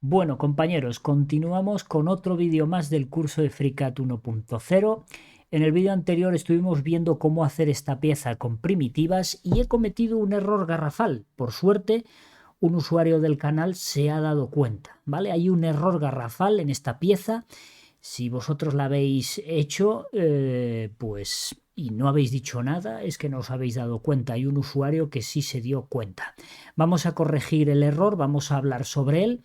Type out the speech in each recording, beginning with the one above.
Bueno, compañeros, continuamos con otro vídeo más del curso de FreeCAD 1.0. En el vídeo anterior estuvimos viendo cómo hacer esta pieza con primitivas y he cometido un error garrafal. Por suerte, un usuario del canal se ha dado cuenta, ¿vale? Hay un error garrafal en esta pieza. Si vosotros la habéis hecho, pues y no habéis dicho nada, es que no os habéis dado cuenta. Hay un usuario que sí se dio cuenta. Vamos a corregir el error, vamos a hablar sobre él.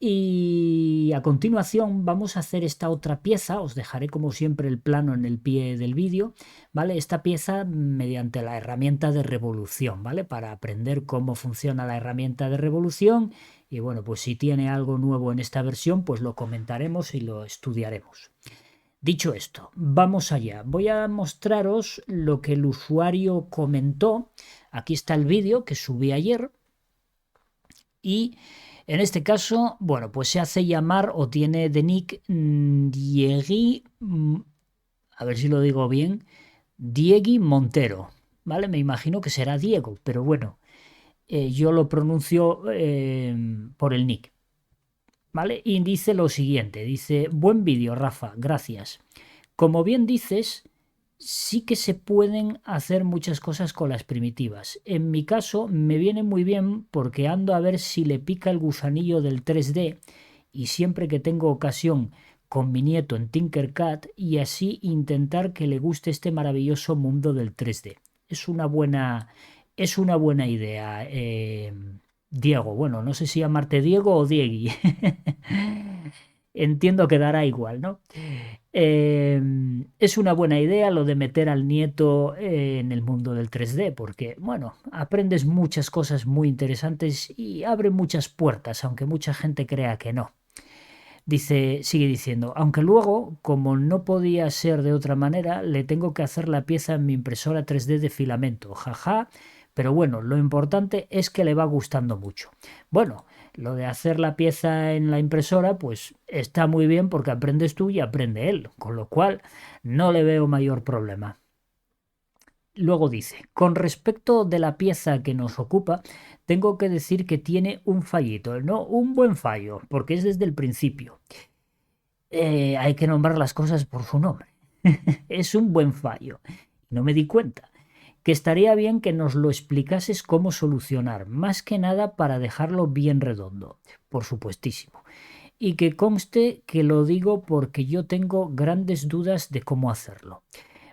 Y a continuación vamos a hacer esta otra pieza, os dejaré como siempre el plano en el pie del vídeo, ¿vale? Esta pieza mediante la herramienta de revolución, ¿vale? Para aprender cómo funciona la herramienta de revolución y bueno, pues si tiene algo nuevo en esta versión, pues lo comentaremos y lo estudiaremos. Dicho esto, vamos allá. Voy a mostraros lo que el usuario comentó. Aquí está el vídeo que subí ayer y en este caso, bueno, pues se hace llamar o tiene de nick Diegui, a ver si lo digo bien, Diegui Montero, ¿vale? Me imagino que será Diego, pero bueno, yo lo pronuncio por el nick, ¿vale? Y dice lo siguiente, dice, buen vídeo, Rafa, gracias. Como bien dices, sí que se pueden hacer muchas cosas con las primitivas. En mi caso me viene muy bien porque ando a ver si le pica el gusanillo del 3D y siempre que tengo ocasión con mi nieto en Tinkercad y así intentar que le guste este maravilloso mundo del 3D. Es una buena idea, Diego. Bueno, no sé si llamarte Diego o Diegui. Entiendo que dará igual, ¿no? Es una buena idea lo de meter al nieto en el mundo del 3D, porque, bueno, aprendes muchas cosas muy interesantes y abre muchas puertas, aunque mucha gente crea que no. Dice, sigue diciendo, aunque luego, como no podía ser de otra manera, le tengo que hacer la pieza en mi impresora 3D de filamento, jaja, pero bueno, lo importante es que le va gustando mucho. Bueno, lo de hacer la pieza en la impresora, pues está muy bien porque aprendes tú y aprende él, con lo cual no le veo mayor problema. Luego dice, con respecto de la pieza que nos ocupa, tengo que decir que tiene un fallito, no un buen fallo, porque es desde el principio. Hay que nombrar las cosas por su nombre. Es un buen fallo. No me di cuenta. Que estaría bien que nos lo explicases cómo solucionar, más que nada para dejarlo bien redondo, por supuestísimo. Y que conste que lo digo porque yo tengo grandes dudas de cómo hacerlo.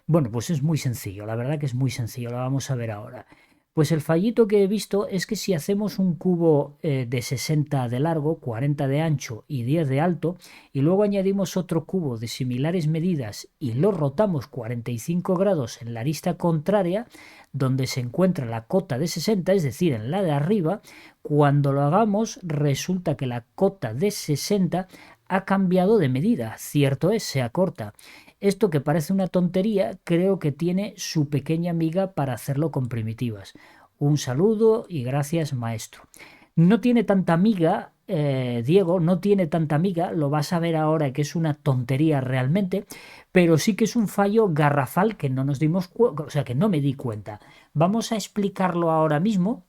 Bueno, pues es muy sencillo, la verdad que es muy sencillo, lo vamos a ver ahora. Pues el fallito que he visto es que si hacemos un cubo de 60 de largo, 40 de ancho y 10 de alto, y luego añadimos otro cubo de similares medidas y lo rotamos 45 grados en la arista contraria, donde se encuentra la cota de 60, es decir, en la de arriba, cuando lo hagamos resulta que la cota de 60 ha cambiado de medida, cierto es, se acorta. Esto que parece una tontería, creo que tiene su pequeña miga para hacerlo con primitivas. Un saludo y gracias, maestro. No tiene tanta miga, Diego, no tiene tanta miga, lo vas a ver ahora que es una tontería realmente, pero sí que es un fallo garrafal que no nos dimos cuenta, o sea, que no me di cuenta. Vamos a explicarlo ahora mismo,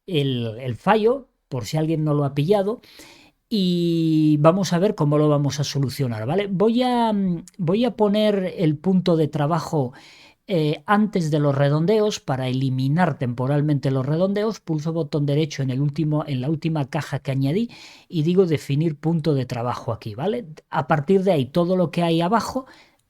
el fallo, por si alguien no lo ha pillado, y vamos a ver cómo lo vamos a solucionar, ¿vale? Voy a poner el punto de trabajo antes de los redondeos para eliminar temporalmente los redondeos. Pulso botón derecho en la última caja que añadí y digo definir punto de trabajo aquí, ¿vale? A partir de ahí, todo lo que hay abajo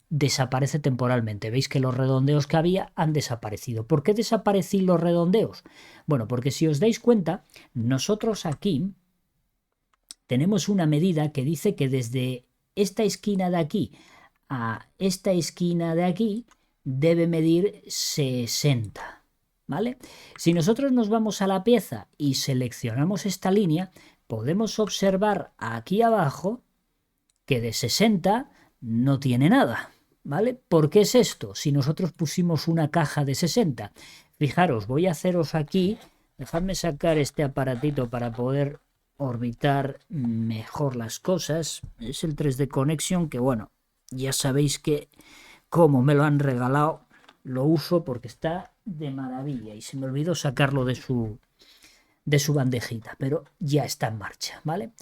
desaparece temporalmente. Veis que los redondeos que había han desaparecido. ¿Por qué desaparecen los redondeos? Bueno, porque si os dais cuenta, nosotros aquí tenemos una medida que dice que desde esta esquina de aquí a esta esquina de aquí debe medir 60. ¿Vale? Si nosotros nos vamos a la pieza y seleccionamos esta línea, podemos observar aquí abajo que de 60 no tiene nada. ¿Vale? ¿Por qué es esto? Si nosotros pusimos una caja de 60. Fijaros, voy a haceros aquí, dejadme sacar este aparatito para poder orbitar mejor las cosas. Es el 3D Connection que, bueno, ya sabéis que como me lo han regalado, lo uso porque está de maravilla y se me olvidó sacarlo de su bandejita, pero ya está en marcha, ¿vale?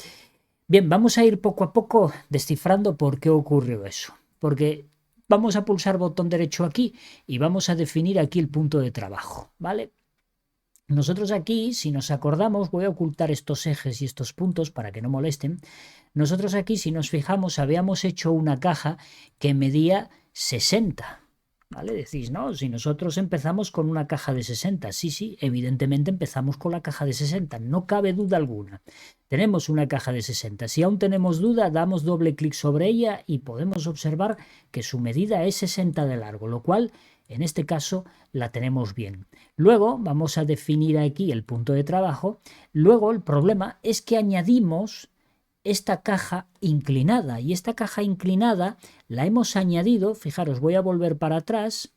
Bien, vamos a ir poco a poco descifrando por qué ocurrió eso. Porque vamos a pulsar botón derecho aquí y vamos a definir aquí el punto de trabajo, ¿vale? Nosotros aquí, si nos acordamos, voy a ocultar estos ejes y estos puntos para que no molesten. Nosotros aquí, si nos fijamos, habíamos hecho una caja que medía 60. ¿Vale? Decís, no, si nosotros empezamos con una caja de 60, sí, evidentemente empezamos con la caja de 60, no cabe duda alguna. Tenemos una caja de 60. Si aún tenemos duda, damos doble clic sobre ella y podemos observar que su medida es 60 de largo, lo cual, en este caso, la tenemos bien. Luego vamos a definir aquí el punto de trabajo. Luego el problema es que añadimos esta caja inclinada, y esta caja inclinada la hemos añadido, fijaros, voy a volver para atrás,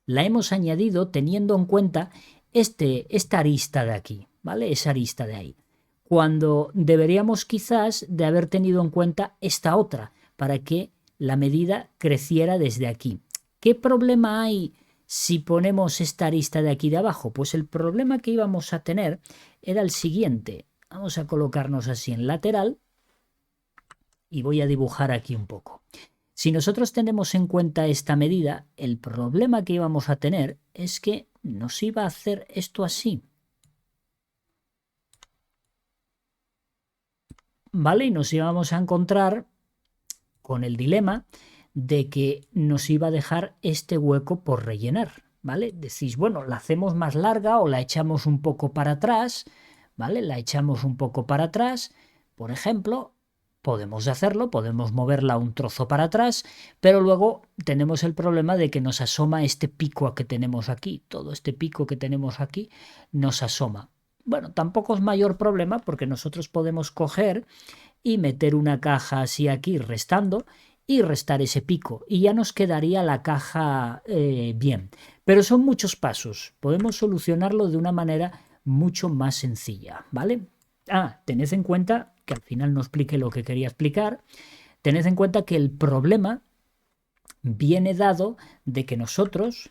la hemos añadido teniendo en cuenta esta arista de aquí, ¿vale? Esa arista de ahí. Cuando deberíamos quizás de haber tenido en cuenta esta otra, para que la medida creciera desde aquí. ¿Qué problema hay si ponemos esta arista de aquí de abajo? Pues el problema que íbamos a tener era el siguiente. Vamos a colocarnos así en lateral y voy a dibujar aquí un poco. Si nosotros tenemos en cuenta esta medida, el problema que íbamos a tener es que nos iba a hacer esto así. ¿Vale? Y nos íbamos a encontrar con el dilema de que nos iba a dejar este hueco por rellenar. ¿Vale? Decís, bueno, la hacemos más larga o la echamos un poco para atrás. ¿Vale? La echamos un poco para atrás, por ejemplo, podemos hacerlo, podemos moverla un trozo para atrás, pero luego tenemos el problema de que nos asoma este pico que tenemos aquí, todo este pico que tenemos aquí nos asoma. Bueno, tampoco es mayor problema porque nosotros podemos coger y meter una caja así aquí restando y restar ese pico y ya nos quedaría la caja bien. Pero son muchos pasos, podemos solucionarlo de una manera mucho más sencilla, ¿vale? Tened en cuenta, que al final no expliqué lo que quería explicar, tened en cuenta que el problema viene dado de que nosotros,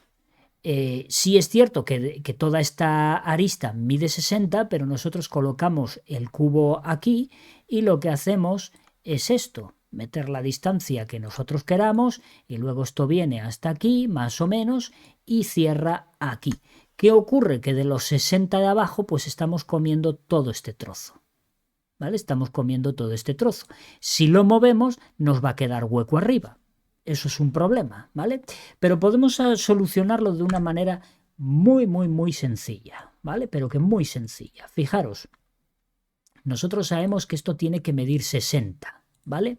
sí es cierto que toda esta arista mide 60, pero nosotros colocamos el cubo aquí y lo que hacemos es esto, meter la distancia que nosotros queramos y luego esto viene hasta aquí, más o menos, y cierra aquí. ¿Qué ocurre? Que de los 60 de abajo pues estamos comiendo todo este trozo. ¿Vale? Estamos comiendo todo este trozo. Si lo movemos nos va a quedar hueco arriba. Eso es un problema, ¿vale? Pero podemos solucionarlo de una manera muy sencilla, ¿vale? Pero que muy sencilla. Fijaros, nosotros sabemos que esto tiene que medir 60. ¿Vale?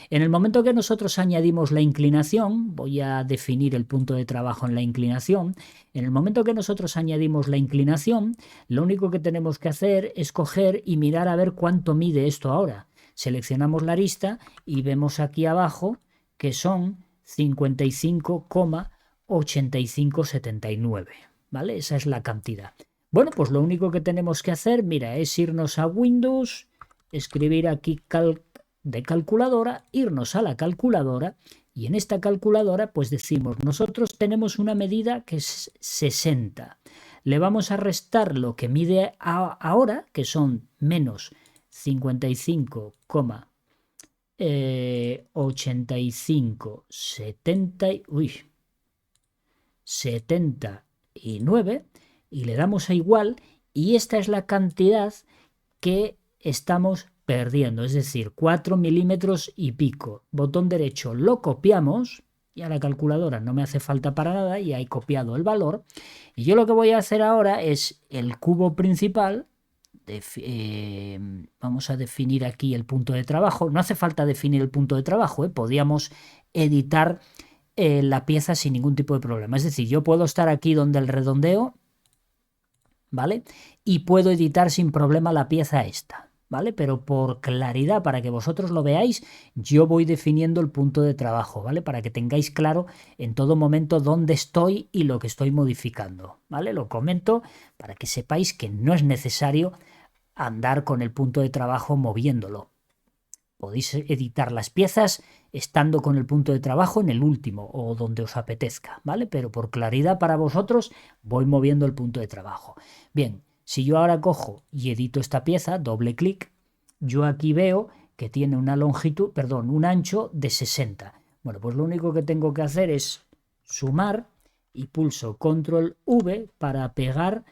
En el momento que nosotros añadimos la inclinación, voy a definir el punto de trabajo en la inclinación, en el momento que nosotros añadimos la inclinación, lo único que tenemos que hacer es coger y mirar a ver cuánto mide esto ahora. Seleccionamos la arista y vemos aquí abajo que son 55,8579, ¿vale? Esa es la cantidad. Bueno, pues lo único que tenemos que hacer, mira, es irnos a Windows, escribir aquí de calculadora, irnos a la calculadora y en esta calculadora pues decimos, nosotros tenemos una medida que es 60. Le vamos a restar lo que mide ahora, que son menos 55,79 y le damos a igual y esta es la cantidad que estamos perdiendo, es decir, 4 milímetros y pico. Botón derecho lo copiamos y a la calculadora no me hace falta para nada y he copiado el valor. Y yo lo que voy a hacer ahora es el cubo principal. Vamos a definir aquí el punto de trabajo. No hace falta definir el punto de trabajo, podíamos editar la pieza sin ningún tipo de problema. Es decir, yo puedo estar aquí donde el redondeo, ¿vale? Y puedo editar sin problema la pieza esta. ¿Vale? Pero por claridad, para que vosotros lo veáis, yo voy definiendo el punto de trabajo, ¿vale? Para que tengáis claro en todo momento dónde estoy y lo que estoy modificando, ¿vale? Lo comento para que sepáis que no es necesario andar con el punto de trabajo moviéndolo. Podéis editar las piezas estando con el punto de trabajo en el último o donde os apetezca, ¿vale? Pero por claridad para vosotros voy moviendo el punto de trabajo. Bien. Si yo ahora cojo y edito esta pieza, doble clic, yo aquí veo que tiene una longitud, perdón, un ancho de 60. Bueno, pues lo único que tengo que hacer es sumar y pulso control V para pegar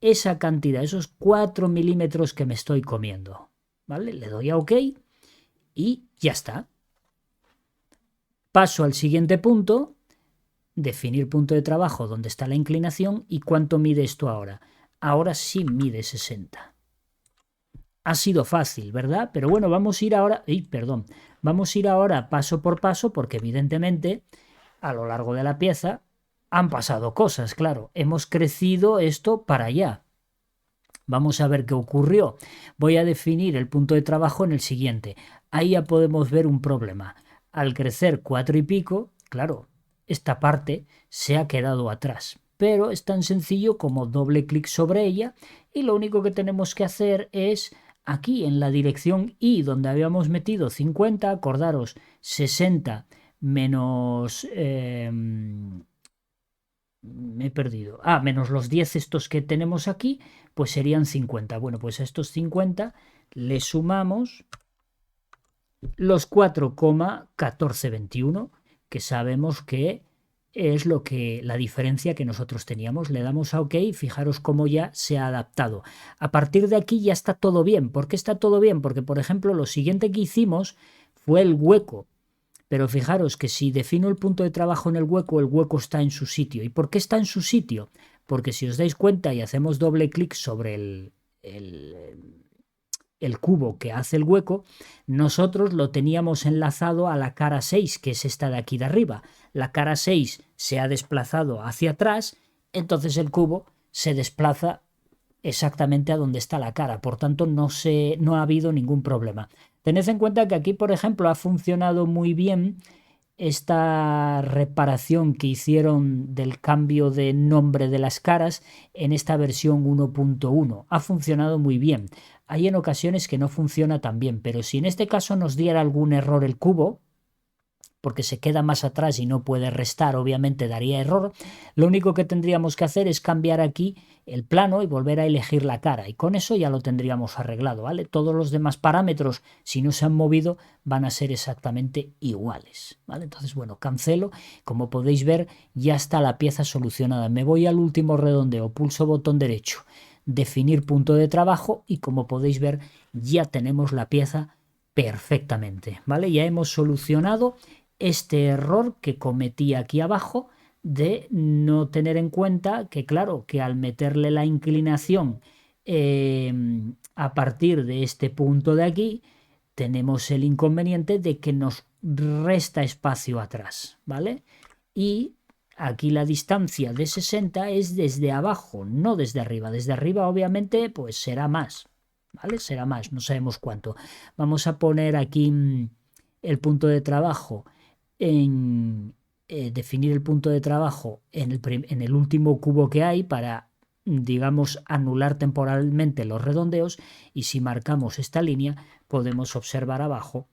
esa cantidad, esos 4 milímetros que me estoy comiendo. ¿Vale? Le doy a OK y ya está. Paso al siguiente punto, definir punto de trabajo donde está la inclinación y cuánto mide esto ahora. Ahora sí mide 60. Ha sido fácil, ¿verdad? Pero bueno, vamos a ir ahora, vamos a ir ahora paso por paso porque evidentemente a lo largo de la pieza han pasado cosas, claro, hemos crecido esto para allá. Vamos a ver qué ocurrió. Voy a definir el punto de trabajo en el siguiente. Ahí ya podemos ver un problema. Al crecer 4 y pico, claro, esta parte se ha quedado atrás. Pero es tan sencillo como doble clic sobre ella y lo único que tenemos que hacer es aquí en la dirección Y donde habíamos metido 50, acordaros 60 menos... me he perdido. Menos los 10 estos que tenemos aquí, pues serían 50. Bueno, pues a estos 50 le sumamos los 4,1421, que sabemos que es lo que la diferencia que nosotros teníamos. Le damos a OK y fijaros cómo ya se ha adaptado. A partir de aquí ya está todo bien. ¿Por qué está todo bien? Porque, por ejemplo, lo siguiente que hicimos fue el hueco. Pero fijaros que si defino el punto de trabajo en el hueco está en su sitio. ¿Y por qué está en su sitio? Porque si os dais cuenta y hacemos doble clic sobre el cubo que hace el hueco, nosotros lo teníamos enlazado a la cara 6, que es esta de aquí de arriba. La cara 6 se ha desplazado hacia atrás, entonces el cubo se desplaza exactamente a donde está la cara. Por tanto, no ha habido ningún problema. Tened en cuenta que aquí, por ejemplo, ha funcionado muy bien esta reparación que hicieron del cambio de nombre de las caras en esta versión 1.1. Ha funcionado muy bien. Hay en ocasiones que no funciona tan bien, pero si en este caso nos diera algún error el cubo, porque se queda más atrás y no puede restar, obviamente daría error, lo único que tendríamos que hacer es cambiar aquí el plano y volver a elegir la cara, y con eso ya lo tendríamos arreglado, ¿vale? Todos los demás parámetros, si no se han movido, van a ser exactamente iguales, ¿vale? Entonces, bueno, cancelo, como podéis ver, ya está la pieza solucionada. Me voy al último redondeo, pulso botón derecho, definir punto de trabajo, y como podéis ver, ya tenemos la pieza perfectamente, ¿vale? Ya hemos solucionado este error que cometí aquí abajo de no tener en cuenta que, claro, que al meterle la inclinación a partir de este punto de aquí, tenemos el inconveniente de que nos resta espacio atrás, ¿vale? Y aquí la distancia de 60 es desde abajo, no desde arriba. Desde arriba, obviamente, pues será más, ¿vale? Será más, no sabemos cuánto. Vamos a poner aquí el punto de trabajo en definir el punto de trabajo en el último cubo que hay para, digamos, anular temporalmente los redondeos, y si marcamos esta línea podemos observar abajo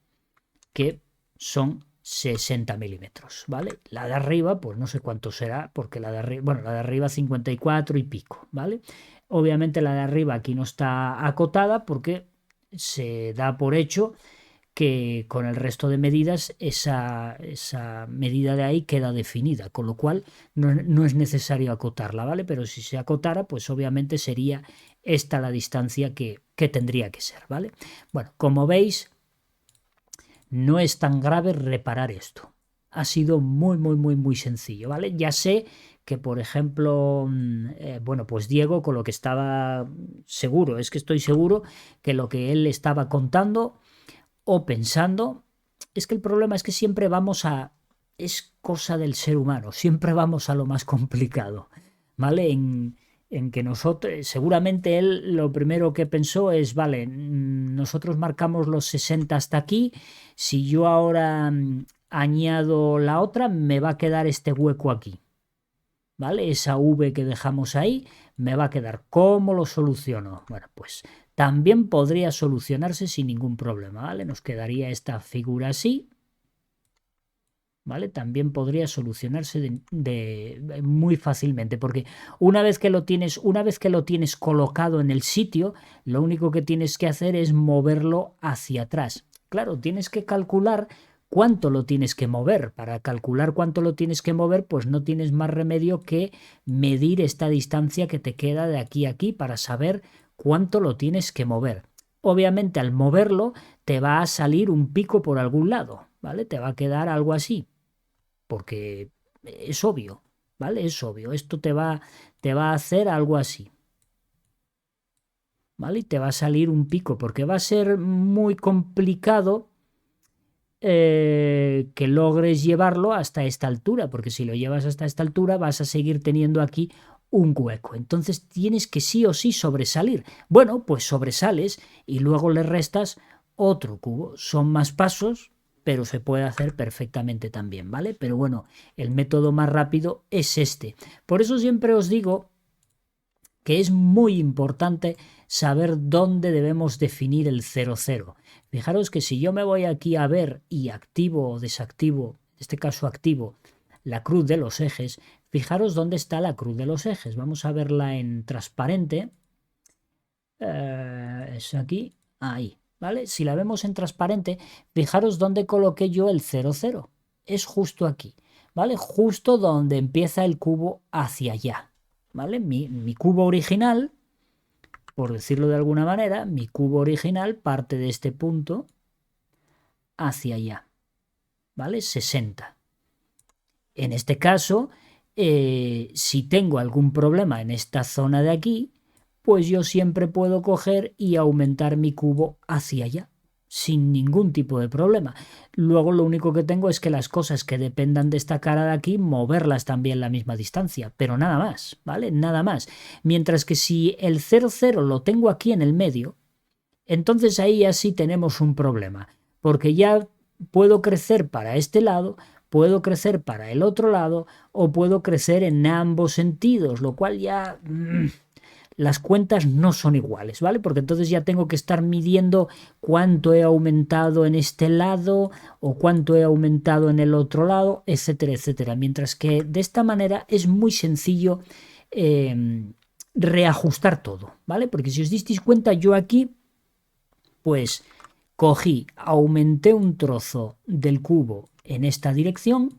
que son 60 milímetros, ¿vale? La de arriba, pues no sé cuánto será, porque la de arriba, bueno, la de arriba 54 y pico, ¿vale? Obviamente la de arriba aquí no está acotada porque se da por hecho que con el resto de medidas esa medida de ahí queda definida, con lo cual no es necesario acotarla, ¿vale? Pero si se acotara, pues obviamente sería esta la distancia que tendría que ser, ¿vale? Bueno, como veis, no es tan grave reparar esto. Ha sido muy sencillo, ¿vale? Ya sé que, por ejemplo, bueno, pues Diego, con lo que estaba seguro, es que estoy seguro que lo que él estaba contando o pensando, es que el problema es que siempre vamos a... es cosa del ser humano, siempre vamos a lo más complicado, ¿vale? En que nosotros, seguramente él lo primero que pensó es, vale, nosotros marcamos los 60 hasta aquí, si yo ahora añado la otra, me va a quedar este hueco aquí, ¿vale? Esa V que dejamos ahí me va a quedar. ¿Cómo lo soluciono? Bueno, pues también podría solucionarse sin ningún problema, ¿vale? Nos quedaría esta figura así, ¿vale? También podría solucionarse muy fácilmente, porque una vez que lo tienes colocado en el sitio, lo único que tienes que hacer es moverlo hacia atrás. Claro, tienes que calcular cuánto lo tienes que mover. Para calcular cuánto lo tienes que mover, pues no tienes más remedio que medir esta distancia que te queda de aquí a aquí para saber cuánto lo tienes que mover. Obviamente, al moverlo te va a salir un pico por algún lado, ¿vale? Te va a quedar algo así, porque es obvio, ¿vale? Es obvio. Esto te va a hacer algo así, ¿vale? Y te va a salir un pico, porque va a ser muy complicado que logres llevarlo hasta esta altura, porque si lo llevas hasta esta altura vas a seguir teniendo aquí un hueco. Entonces tienes que sí o sí sobresalir. Bueno, pues sobresales y luego le restas otro cubo. Son más pasos, pero se puede hacer perfectamente también, ¿vale? Pero bueno, el método más rápido es este. Por eso siempre os digo que es muy importante saber dónde debemos definir el 00. Fijaros que si yo me voy aquí a ver y activo o desactivo, en este caso activo, la cruz de los ejes, fijaros dónde está la cruz de los ejes. Vamos a verla en transparente. Es aquí, ahí, ¿vale? Si la vemos en transparente, fijaros dónde coloqué yo el 00. Es justo aquí, ¿vale? Justo donde empieza el cubo hacia allá, ¿vale? Mi cubo original, por decirlo de alguna manera, mi cubo original parte de este punto hacia allá, ¿vale? 60. En este caso, si tengo algún problema en esta zona de aquí, pues yo siempre puedo coger y aumentar mi cubo hacia allá, sin ningún tipo de problema. Luego lo único que tengo es que las cosas que dependan de esta cara de aquí, moverlas también la misma distancia, pero nada más, ¿vale? Nada más. Mientras que si el 00 lo tengo aquí en el medio, entonces ahí ya sí tenemos un problema, porque ya puedo crecer para este lado, puedo crecer para el otro lado o puedo crecer en ambos sentidos, lo cual ya las cuentas no son iguales, ¿vale? Porque entonces ya tengo que estar midiendo cuánto he aumentado en este lado o cuánto he aumentado en el otro lado, etcétera, etcétera. Mientras que de esta manera es muy sencillo reajustar todo, ¿vale? Porque si os disteis cuenta, yo aquí pues cogí, aumenté un trozo del cubo en esta dirección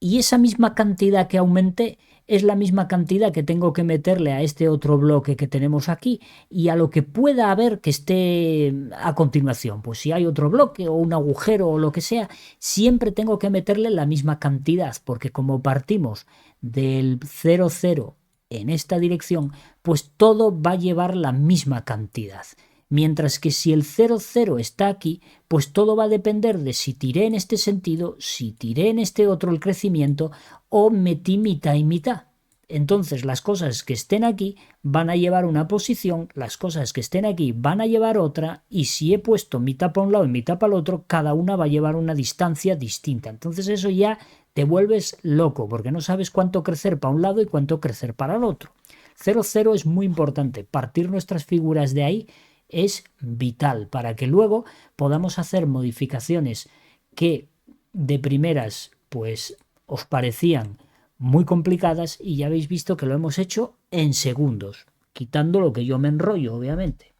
y esa misma cantidad que aumenté es la misma cantidad que tengo que meterle a este otro bloque que tenemos aquí y a lo que pueda haber que esté a continuación. Pues si hay otro bloque o un agujero o lo que sea, siempre tengo que meterle la misma cantidad, porque como partimos del 00 en esta dirección, pues todo va a llevar la misma cantidad. Mientras que si el 00 está aquí, pues todo va a depender de si tiré en este sentido, si tiré en este otro el crecimiento o metí mitad y mitad. Entonces las cosas que estén aquí van a llevar una posición, las cosas que estén aquí van a llevar otra y si he puesto mitad para un lado y mitad para el otro, cada una va a llevar una distancia distinta. Entonces eso ya te vuelves loco porque no sabes cuánto crecer para un lado y cuánto crecer para el otro. 00 es muy importante, partir nuestras figuras de ahí es vital para que luego podamos hacer modificaciones que de primeras pues os parecían muy complicadas y ya habéis visto que lo hemos hecho en segundos, quitando lo que yo me enrollo, obviamente.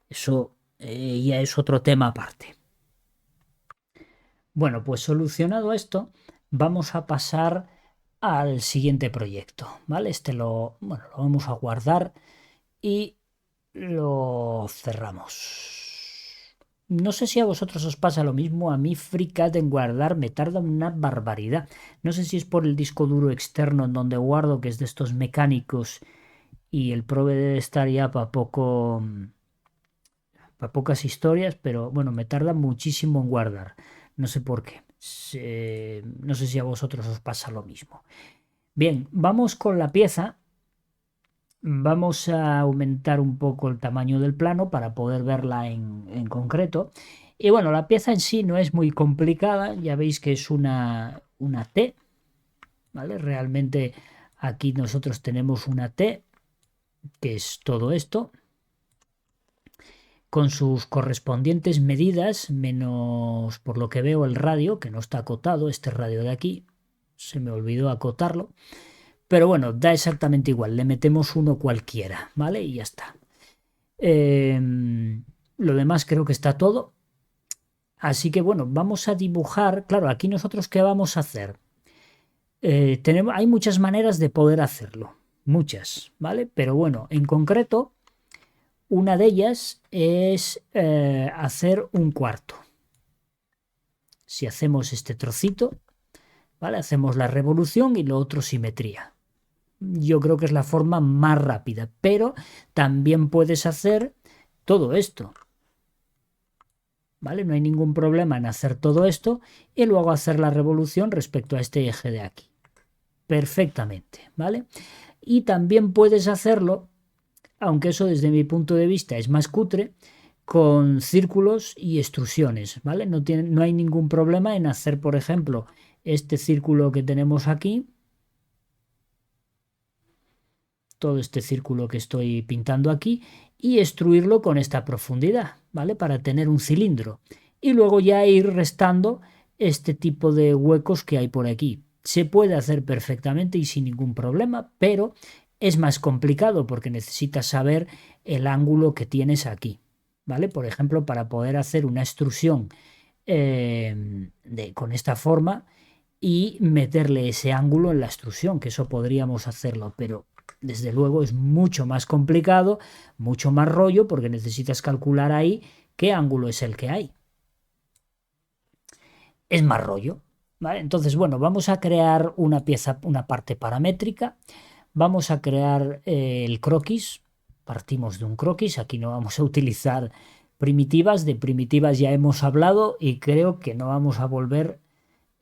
Eso ya es otro tema aparte. Bueno, pues solucionado esto, vamos a pasar al siguiente proyecto, ¿vale? Bueno, lo vamos a guardar y lo cerramos. No sé si a vosotros os pasa lo mismo, a mí FreeCAD en guardar me tarda una barbaridad. No sé si es por el disco duro externo en donde guardo, que es de estos mecánicos, y el Probe debe estar ya para pocas historias, pero bueno, me tarda muchísimo en guardar. No sé por qué. No sé si a vosotros os pasa lo mismo. Bien, vamos con la pieza. Vamos a aumentar un poco el tamaño del plano para poder verla en concreto. Y bueno, la pieza en sí no es muy complicada, ya veis que es una T, ¿vale? Realmente aquí nosotros tenemos una T, que es todo esto. con sus correspondientes medidas, menos por lo que veo el radio, que no está acotado, este radio de aquí, se me olvidó acotarlo, pero bueno, da exactamente igual, le metemos uno cualquiera, ¿vale? Y ya está. Lo demás creo que está todo. Así que bueno, vamos a dibujar, claro, aquí nosotros ¿qué vamos a hacer? Hay muchas maneras de poder hacerlo, muchas, ¿vale? Pero bueno, en concreto, una de ellas es hacer un cuarto. Si hacemos este trocito, ¿vale? Hacemos la revolución y lo otro simetría. Yo creo que es la forma más rápida, pero también puedes hacer todo esto, ¿vale? No hay ningún problema en hacer todo esto y luego hacer la revolución respecto a este eje de aquí. Perfectamente, ¿vale? Y también puedes hacerlo, aunque eso desde mi punto de vista es más cutre, con círculos y extrusiones, ¿vale? No hay ningún problema en hacer, por ejemplo, este círculo que tenemos aquí, todo este círculo que estoy pintando aquí, y extruirlo con esta profundidad, ¿vale? Para tener un cilindro. Y luego ya ir restando este tipo de huecos que hay por aquí. Se puede hacer perfectamente y sin ningún problema, pero es más complicado porque necesitas saber el ángulo que tienes aquí, ¿vale? Por ejemplo, para poder hacer una extrusión con esta forma y meterle ese ángulo en la extrusión, que eso podríamos hacerlo, pero desde luego es mucho más complicado, mucho más rollo, porque necesitas calcular ahí qué ángulo es el que hay. Es más rollo, ¿vale? Entonces, bueno, vamos a crear una pieza, una parte paramétrica, vamos a crear el croquis, partimos de un croquis, aquí no vamos a utilizar primitivas, de primitivas ya hemos hablado y creo que no vamos a volver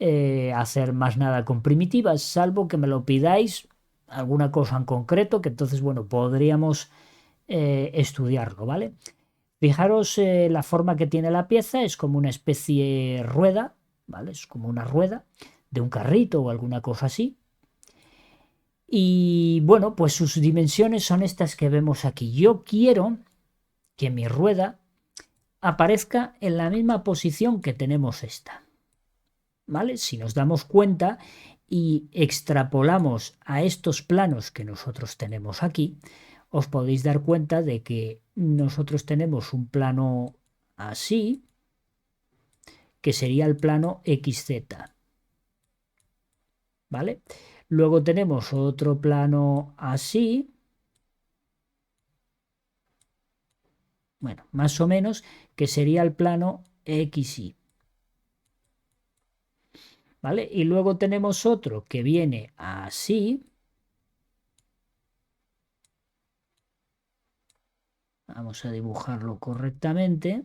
a hacer más nada con primitivas, salvo que me lo pidáis alguna cosa en concreto, que entonces, bueno, podríamos estudiarlo, ¿vale? Fijaros la forma que tiene la pieza, es como una especie de rueda, ¿vale? Es como una rueda de un carrito o alguna cosa así. Y bueno, pues sus dimensiones son estas que vemos aquí. Yo quiero que mi rueda aparezca en la misma posición que tenemos esta, ¿vale? Si nos damos cuenta y extrapolamos a estos planos que nosotros tenemos aquí, os podéis dar cuenta de que nosotros tenemos un plano así, que sería el plano XZ, ¿vale? Luego tenemos otro plano así, bueno, más o menos, que sería el plano XY, ¿vale? Y luego tenemos otro que viene así. Vamos a dibujarlo correctamente,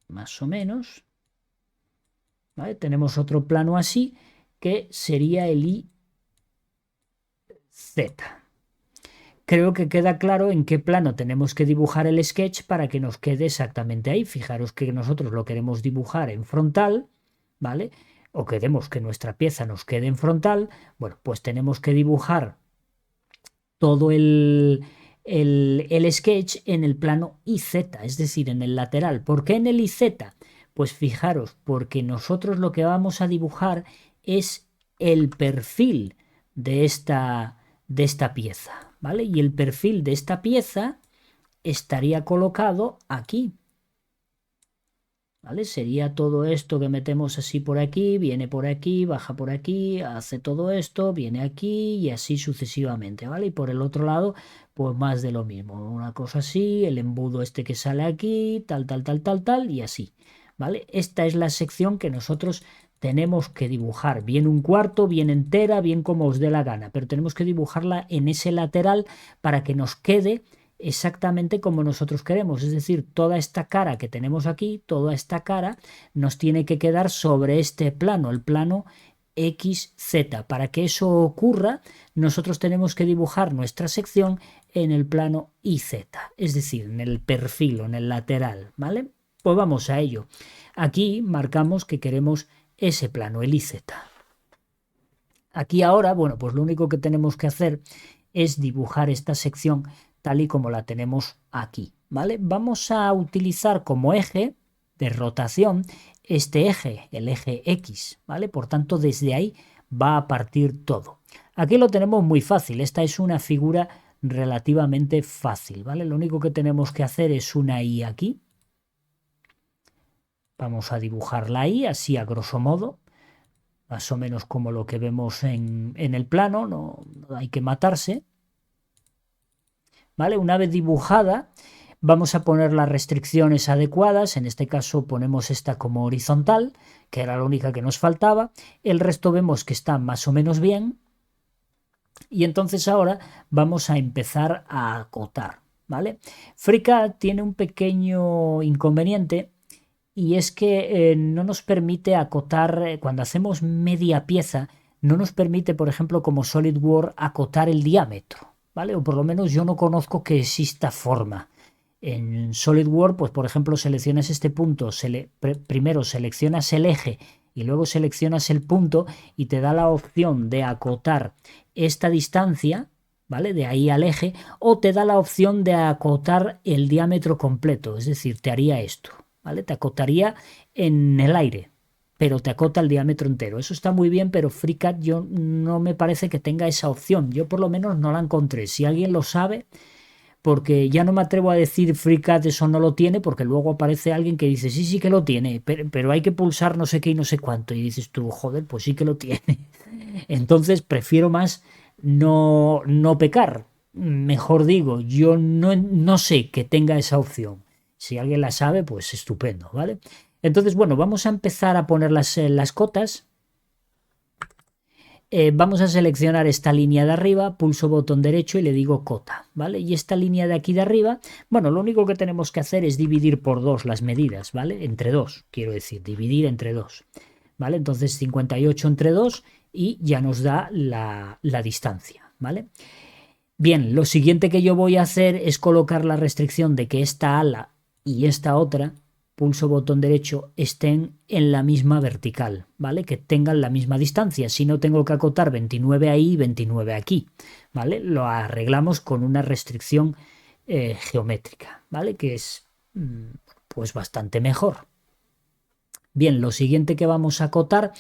más o menos. ¿Vale? Tenemos otro plano así, que sería el IZ. Creo que queda claro en qué plano tenemos que dibujar el sketch para que nos quede exactamente ahí. Fijaros que nosotros lo queremos dibujar en frontal, ¿vale? O queremos que nuestra pieza nos quede en frontal. Bueno, pues tenemos que dibujar todo el sketch en el plano IZ, es decir, en el lateral. ¿Por qué en el IZ? Pues fijaros, porque nosotros lo que vamos a dibujar es el perfil de esta pieza, ¿vale? Y el perfil de esta pieza estaría colocado aquí, ¿vale? Sería todo esto que metemos así por aquí, viene por aquí, baja por aquí, hace todo esto, viene aquí y así sucesivamente, ¿vale? Y por el otro lado, pues más de lo mismo, una cosa así, el embudo este que sale aquí, tal, tal, tal, tal, tal, y así, ¿vale? Esta es la sección que nosotros tenemos que dibujar, bien un cuarto, bien entera, bien como os dé la gana, pero tenemos que dibujarla en ese lateral para que nos quede exactamente como nosotros queremos, es decir, toda esta cara que tenemos aquí, toda esta cara nos tiene que quedar sobre este plano, el plano XZ. Para que eso ocurra, nosotros tenemos que dibujar nuestra sección en el plano IZ, es decir, en el perfil o en el lateral, ¿vale? Pues vamos a ello. Aquí marcamos que queremos ese plano, el IZ. Aquí ahora, bueno, pues lo único que tenemos que hacer es dibujar esta sección tal y como la tenemos aquí, ¿vale? Vamos a utilizar como eje de rotación este eje, el eje X, ¿vale? Por tanto, desde ahí va a partir todo. Aquí lo tenemos muy fácil, esta es una figura relativamente fácil, ¿vale? Lo único que tenemos que hacer es una Y aquí. Vamos a dibujar la Y así a grosso modo, más o menos como lo que vemos en el plano, no hay que matarse. ¿Vale? Una vez dibujada, vamos a poner las restricciones adecuadas, en este caso ponemos esta como horizontal, que era la única que nos faltaba, el resto vemos que está más o menos bien, y entonces ahora vamos a empezar a acotar, ¿vale? FreeCAD tiene un pequeño inconveniente, y es que no nos permite acotar, cuando hacemos media pieza, no nos permite, por ejemplo, como SolidWorks, acotar el diámetro, ¿vale? O por lo menos yo no conozco que exista forma. En SolidWorks, pues por ejemplo, seleccionas este punto, primero seleccionas el eje y luego seleccionas el punto y te da la opción de acotar esta distancia, ¿vale? De ahí al eje, o te da la opción de acotar el diámetro completo, es decir, te haría esto, ¿vale? Te acotaría en el aire, pero te acota el diámetro entero. Eso está muy bien, pero FreeCAD yo no me parece que tenga esa opción. Yo por lo menos no la encontré. Si alguien lo sabe, porque ya no me atrevo a decir FreeCAD eso no lo tiene, porque luego aparece alguien que dice sí, sí que lo tiene, pero hay que pulsar no sé qué y no sé cuánto. Y dices tú, joder, pues sí que lo tiene. Entonces prefiero más no pecar. Mejor digo, yo no sé que tenga esa opción. Si alguien la sabe, pues estupendo, ¿vale? Entonces, bueno, vamos a empezar a poner las cotas. Vamos a seleccionar esta línea de arriba, pulso botón derecho y le digo cota, ¿vale? Y esta línea de aquí de arriba, bueno, lo único que tenemos que hacer es dividir por 2 las medidas, ¿vale? Entre 2, quiero decir, dividir entre 2, ¿vale? Entonces 58 entre 2 y ya nos da la distancia, ¿vale? Bien, lo siguiente que yo voy a hacer es colocar la restricción de que esta ala y esta otra, pulso botón derecho, estén en la misma vertical, ¿vale? Que tengan la misma distancia. Si no, tengo que acotar 29 ahí y 29 aquí, ¿vale? Lo arreglamos con una restricción geométrica, ¿vale? Que es pues bastante mejor. Bien, lo siguiente que vamos a acotar,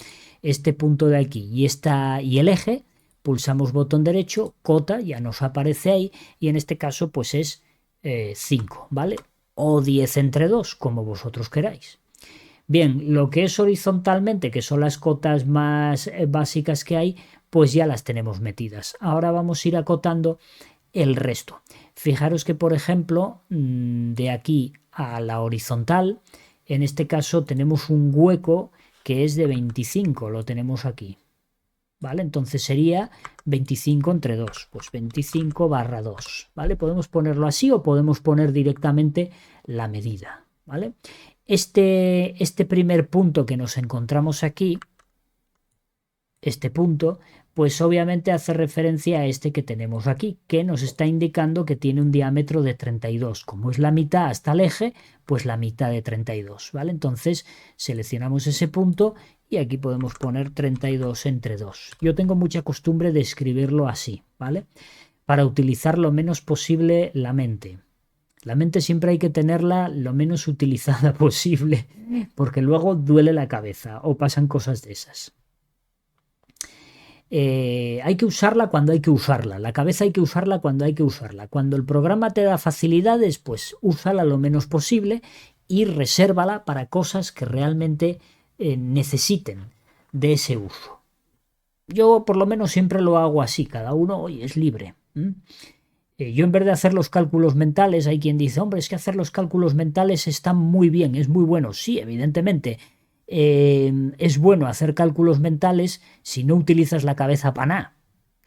este punto de aquí y el eje, pulsamos botón derecho, cota, ya nos aparece ahí, y en este caso pues es 5, ¿vale? O 10 entre 2, como vosotros queráis. Bien, lo que es horizontalmente, que son las cotas más básicas que hay, pues ya las tenemos metidas. Ahora vamos a ir acotando el resto. Fijaros que, por ejemplo, de aquí a la horizontal, en este caso tenemos un hueco que es de 25, lo tenemos aquí. ¿Vale? Entonces sería 25 entre 2, pues 25 barra 2, ¿vale? Podemos ponerlo así o podemos poner directamente la medida, ¿vale? Este primer punto que nos encontramos aquí, este punto, pues obviamente hace referencia a este que tenemos aquí, que nos está indicando que tiene un diámetro de 32. Como es la mitad hasta el eje, pues la mitad de 32, ¿vale? Entonces seleccionamos ese punto y aquí podemos poner 32 entre 2. Yo tengo mucha costumbre de escribirlo así, ¿vale? Para utilizar lo menos posible la mente. La mente siempre hay que tenerla lo menos utilizada posible, porque luego duele la cabeza o pasan cosas de esas. Hay que usarla cuando hay que usarla. La cabeza hay que usarla cuando hay que usarla. Cuando el programa te da facilidades, pues úsala lo menos posible y resérvala para cosas que realmente necesiten de ese uso. Yo por lo menos siempre lo hago así, cada uno hoy es libre. Yo en vez de hacer los cálculos mentales, hay quien dice, hombre, es que hacer los cálculos mentales está muy bien, es muy bueno. Sí, evidentemente, es bueno hacer cálculos mentales si no utilizas la cabeza para nada.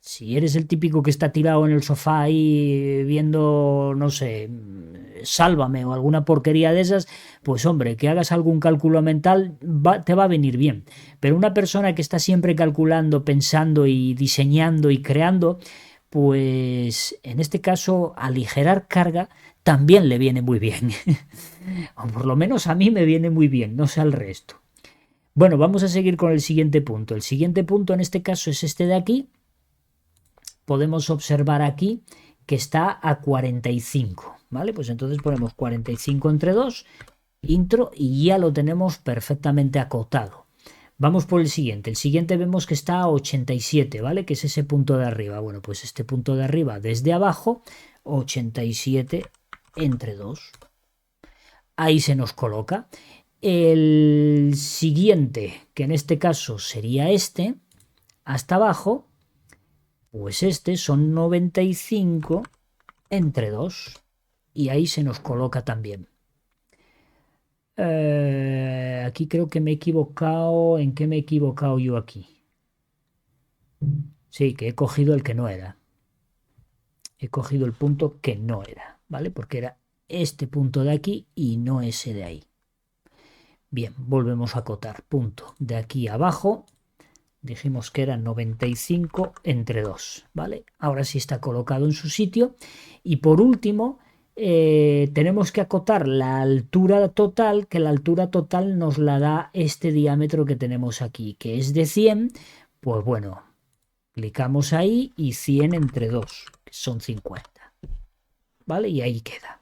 Si eres el típico que está tirado en el sofá ahí viendo, no sé, Sálvame o alguna porquería de esas, pues hombre, que hagas algún cálculo mental te va a venir bien. Pero una persona que está siempre calculando, pensando y diseñando y creando, pues en este caso aligerar carga también le viene muy bien. O por lo menos a mí me viene muy bien, no sé al resto. Bueno, vamos a seguir con el siguiente punto. El siguiente punto en este caso es este de aquí. Podemos observar aquí que está a 45, ¿vale? Pues entonces ponemos 45 entre 2, intro, y ya lo tenemos perfectamente acotado. Vamos por el siguiente. El siguiente vemos que está a 87, ¿vale? Que es ese punto de arriba. Bueno, pues este punto de arriba desde abajo, 87 entre 2. Ahí se nos coloca. El siguiente, que en este caso sería este, hasta abajo, pues este son 95 entre 2. Y ahí se nos coloca también. Aquí creo que me he equivocado. ¿En qué me he equivocado yo aquí? Sí, que he cogido el que no era. He cogido el punto que no era, ¿vale? Porque era este punto de aquí y no ese de ahí. Bien, volvemos a acotar. Punto de aquí abajo. Dijimos que era 95 entre 2, ¿vale? Ahora sí está colocado en su sitio. Y por último, tenemos que acotar la altura total, que la altura total nos la da este diámetro que tenemos aquí, que es de 100. Pues bueno, clicamos ahí y 100 entre 2, que son 50, ¿vale? Y ahí queda.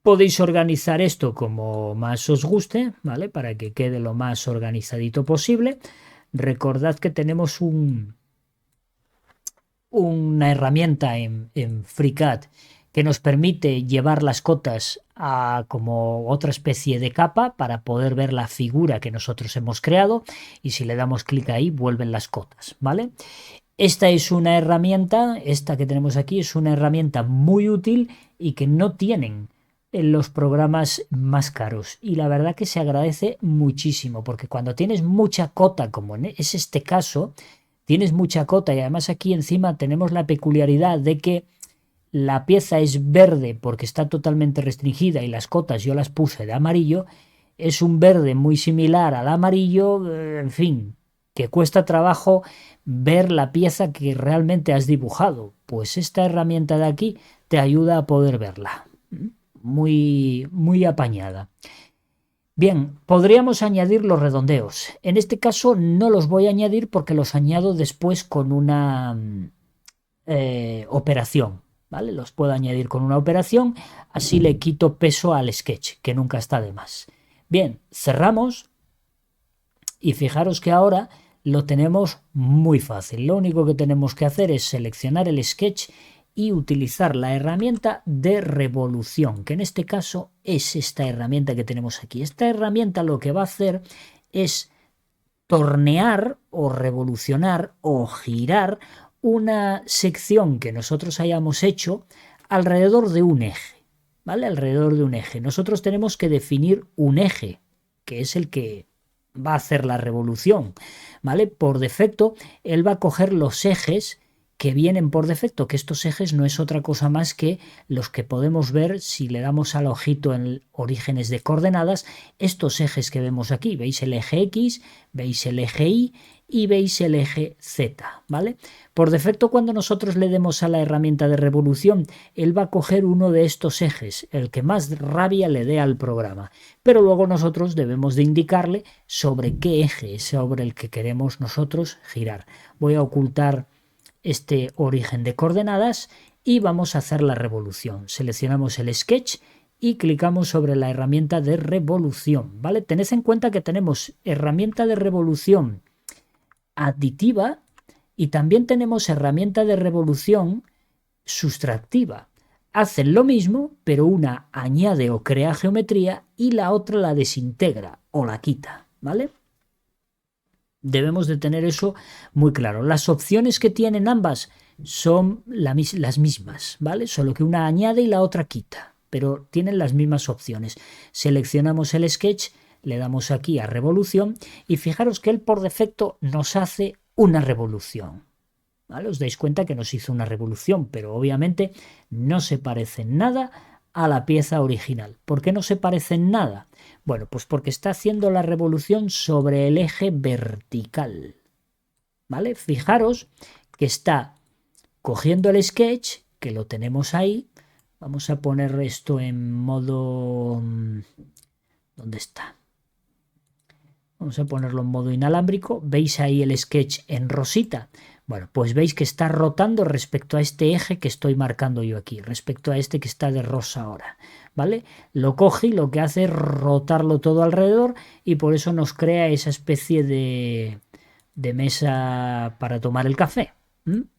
Podéis organizar esto como más os guste, ¿vale? Para que quede lo más organizadito posible. Recordad que tenemos una herramienta en FreeCAD que nos permite llevar las cotas a como otra especie de capa para poder ver la figura que nosotros hemos creado, y si le damos clic ahí vuelven las cotas, ¿vale? Esta es una herramienta, esta que tenemos aquí es una herramienta muy útil y que no tienen en los programas más caros, y la verdad que se agradece muchísimo, porque cuando tienes mucha cota, como es este caso, tienes mucha cota, y además aquí encima tenemos la peculiaridad de que la pieza es verde porque está totalmente restringida y las cotas yo las puse de amarillo. Es un verde muy similar al amarillo, en fin, que cuesta trabajo ver la pieza que realmente has dibujado. Pues esta herramienta de aquí te ayuda a poder verla. Muy, muy apañada. Bien, podríamos añadir los redondeos. En este caso no los voy a añadir porque los añado después con una operación, ¿vale? Los puedo añadir con una operación, así le quito peso al sketch, que nunca está de más. Bien, cerramos y fijaros que ahora lo tenemos muy fácil. Lo único que tenemos que hacer es seleccionar el sketch y utilizar la herramienta de revolución, que en este caso es esta herramienta que tenemos aquí. Esta herramienta lo que va a hacer es tornear o revolucionar o girar una sección que nosotros hayamos hecho alrededor de un eje, ¿vale? Alrededor de un eje. Nosotros tenemos que definir un eje, que es el que va a hacer la revolución, ¿vale? Por defecto, él va a coger los ejes que vienen por defecto, que estos ejes no es otra cosa más que los que podemos ver si le damos al ojito en orígenes de coordenadas, estos ejes que vemos aquí. Veis el eje X, veis el eje Y y veis el eje Z, ¿vale? Por defecto, cuando nosotros le demos a la herramienta de revolución, él va a coger uno de estos ejes, el que más rabia le dé al programa, pero luego nosotros debemos de indicarle sobre qué eje es sobre el que queremos nosotros girar. Voy a ocultar este origen de coordenadas y vamos a hacer la revolución. Seleccionamos el sketch y clicamos sobre la herramienta de revolución, ¿vale? Tened en cuenta que tenemos herramienta de revolución aditiva y también tenemos herramienta de revolución sustractiva. Hacen lo mismo, pero una añade o crea geometría y la otra la desintegra o la quita, ¿vale? Debemos de tener eso muy claro. Las opciones que tienen ambas son las mismas, ¿vale? Solo que una añade y la otra quita, pero tienen las mismas opciones. Seleccionamos el sketch, le damos aquí a revolución y fijaros que él por defecto nos hace una revolución, ¿vale? Os dais cuenta que nos hizo una revolución, pero obviamente no se parece en nada a la pieza original. ¿Por qué no se parece en nada? Bueno, pues porque está haciendo la revolución sobre el eje vertical, ¿vale? Fijaros que está cogiendo el sketch, que lo tenemos ahí. Vamos a poner esto en modo... ¿Dónde está? Vamos a ponerlo en modo inalámbrico. ¿Veis ahí el sketch en rosita? Bueno, pues veis que está rotando respecto a este eje que estoy marcando yo aquí, respecto a este que está de rosa ahora, ¿vale? Lo coge y lo que hace es rotarlo todo alrededor y por eso nos crea esa especie de mesa para tomar el café.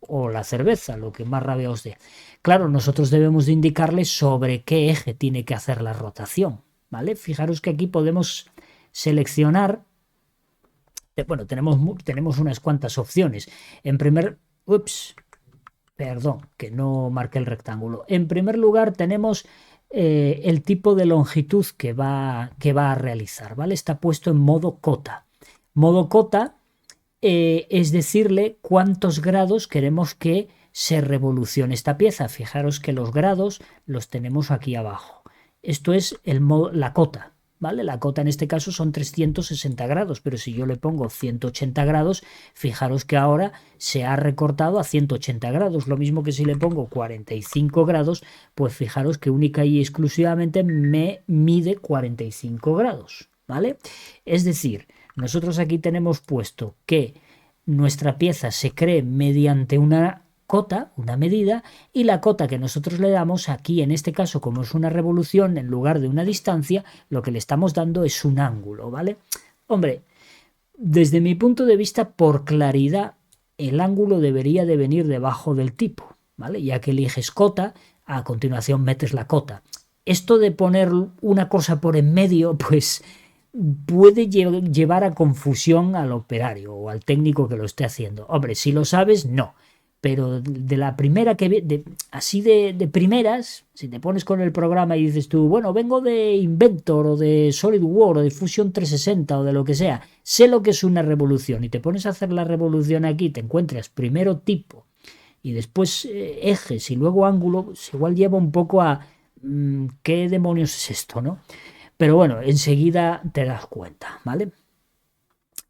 O la cerveza, lo que más rabia os dé. Claro, nosotros debemos de indicarle sobre qué eje tiene que hacer la rotación, ¿vale? Fijaros que aquí podemos seleccionar, bueno, tenemos unas cuantas opciones. En primer, ups, perdón, que no marqué el rectángulo. En primer lugar tenemos el tipo de longitud que va a realizar, ¿vale? Está puesto en modo cota. Modo cota es decirle cuántos grados queremos que se revolucione esta pieza. Fijaros que los grados los tenemos aquí abajo. Esto es la cota, ¿vale? La cota en este caso son 360 grados, pero si yo le pongo 180 grados, fijaros que ahora se ha recortado a 180 grados. Lo mismo que si le pongo 45 grados, pues fijaros que única y exclusivamente me mide 45 grados, ¿vale? Es decir, nosotros aquí tenemos puesto que nuestra pieza se cree mediante una cota, una medida, y la cota que nosotros le damos aquí, en este caso, como es una revolución en lugar de una distancia, lo que le estamos dando es un ángulo, ¿vale? Hombre, desde mi punto de vista, por claridad, el ángulo debería de venir debajo del tipo, ¿vale? Ya que eliges cota, a continuación metes la cota. Esto de poner una cosa por en medio, pues puede llevar a confusión al operario o al técnico que lo esté haciendo. Hombre, si lo sabes, no. Pero de la primera así de primeras, si te pones con el programa y dices tú, bueno, vengo de Inventor o de SolidWorks o de Fusion 360 o de lo que sea, sé lo que es una revolución y te pones a hacer la revolución aquí, te encuentras primero tipo y después ejes y luego ángulo, pues igual lleva un poco a ¿qué demonios es esto, no? Pero bueno, enseguida te das cuenta, ¿vale?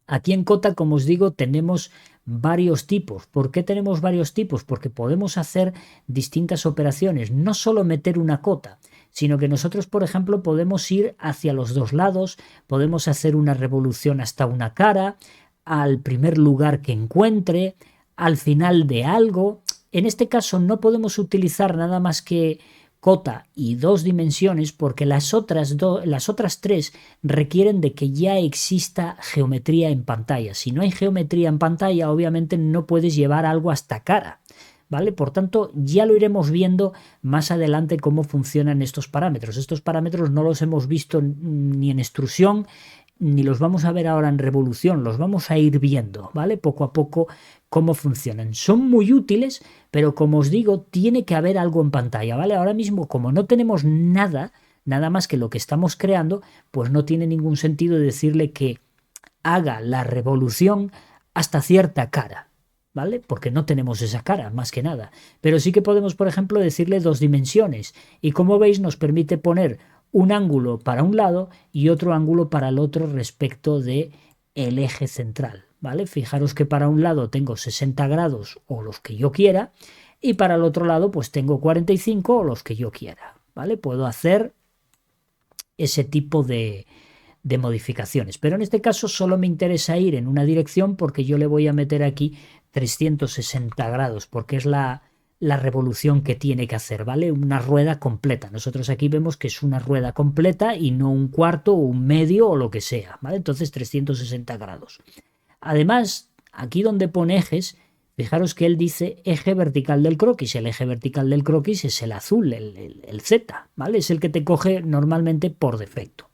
Aquí en Cota, como os digo, tenemos varios tipos. ¿Por qué tenemos varios tipos? Porque podemos hacer distintas operaciones, no solo meter una cota, sino que nosotros, por ejemplo, podemos ir hacia los dos lados, podemos hacer una revolución hasta una cara, al primer lugar que encuentre, al final de algo. En este caso no podemos utilizar nada más que cota y dos dimensiones porque las otras tres requieren de que ya exista geometría en pantalla. Si no hay geometría en pantalla, obviamente no puedes llevar algo hasta cara, ¿vale? Por tanto, ya lo iremos viendo más adelante cómo funcionan estos parámetros. Estos parámetros no los hemos visto ni en extrusión, ni los vamos a ver ahora en revolución, los vamos a ir viendo, ¿vale? Poco a poco cómo funcionan. Son muy útiles, pero como os digo, tiene que haber algo en pantalla, ¿vale? Ahora mismo, como no tenemos nada más que lo que estamos creando, pues no tiene ningún sentido decirle que haga la revolución hasta cierta cara, ¿vale? Porque no tenemos esa cara, más que nada. Pero sí que podemos, por ejemplo, decirle dos dimensiones. Y como veis, nos permite poner un ángulo para un lado y otro ángulo para el otro respecto de el eje central, ¿vale? Fijaros que para un lado tengo 60 grados o los que yo quiera y para el otro lado pues tengo 45 o los que yo quiera, ¿vale? Puedo hacer ese tipo de modificaciones, pero en este caso solo me interesa ir en una dirección porque yo le voy a meter aquí 360 grados porque es la revolución que tiene que hacer, ¿vale? Una rueda completa. Nosotros aquí vemos que es una rueda completa y no un cuarto o un medio o lo que sea, ¿vale? Entonces 360 grados. Además, aquí donde pone ejes, fijaros que él dice eje vertical del croquis. El eje vertical del croquis es el azul, el Z, ¿vale? Es el que te coge normalmente por defecto.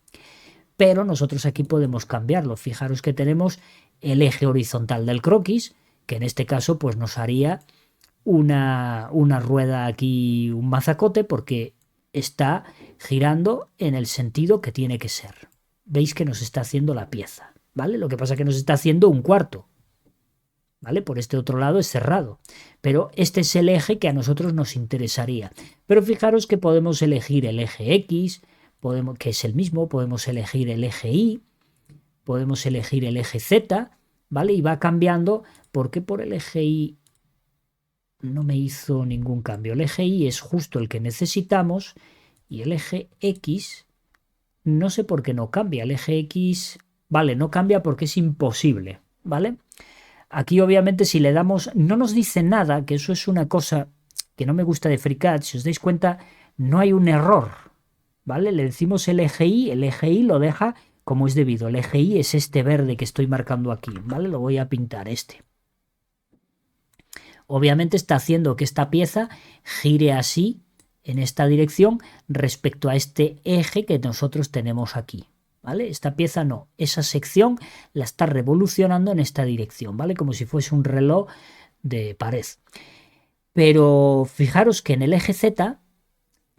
Pero nosotros aquí podemos cambiarlo. Fijaros que tenemos el eje horizontal del croquis, que en este caso pues nos haría una rueda aquí, un mazacote, porque está girando en el sentido que tiene que ser. Veis que nos está haciendo la pieza, ¿vale? Lo que pasa es que nos está haciendo un cuarto, ¿vale? Por este otro lado es cerrado, pero este es el eje que a nosotros nos interesaría. Pero fijaros que podemos elegir el eje X, que es el mismo, podemos elegir el eje Y, podemos elegir el eje Z, ¿vale? Y va cambiando porque por el eje Y no me hizo ningún cambio. El eje Y es justo el que necesitamos y el eje X no sé por qué no cambia. El eje X, vale, no cambia porque es imposible, ¿vale? Aquí obviamente si le damos, no nos dice nada, que eso es una cosa que no me gusta de FreeCAD. Si os dais cuenta, no hay un error, ¿vale? Le decimos el eje Y lo deja como es debido. El eje Y es este verde que estoy marcando aquí, ¿vale? Lo voy a pintar este. Obviamente está haciendo que esta pieza gire así en esta dirección respecto a este eje que nosotros tenemos aquí, ¿vale? Esta pieza no, esa sección la está revolucionando en esta dirección, ¿vale? Como si fuese un reloj de pared. Pero fijaros que en el eje Z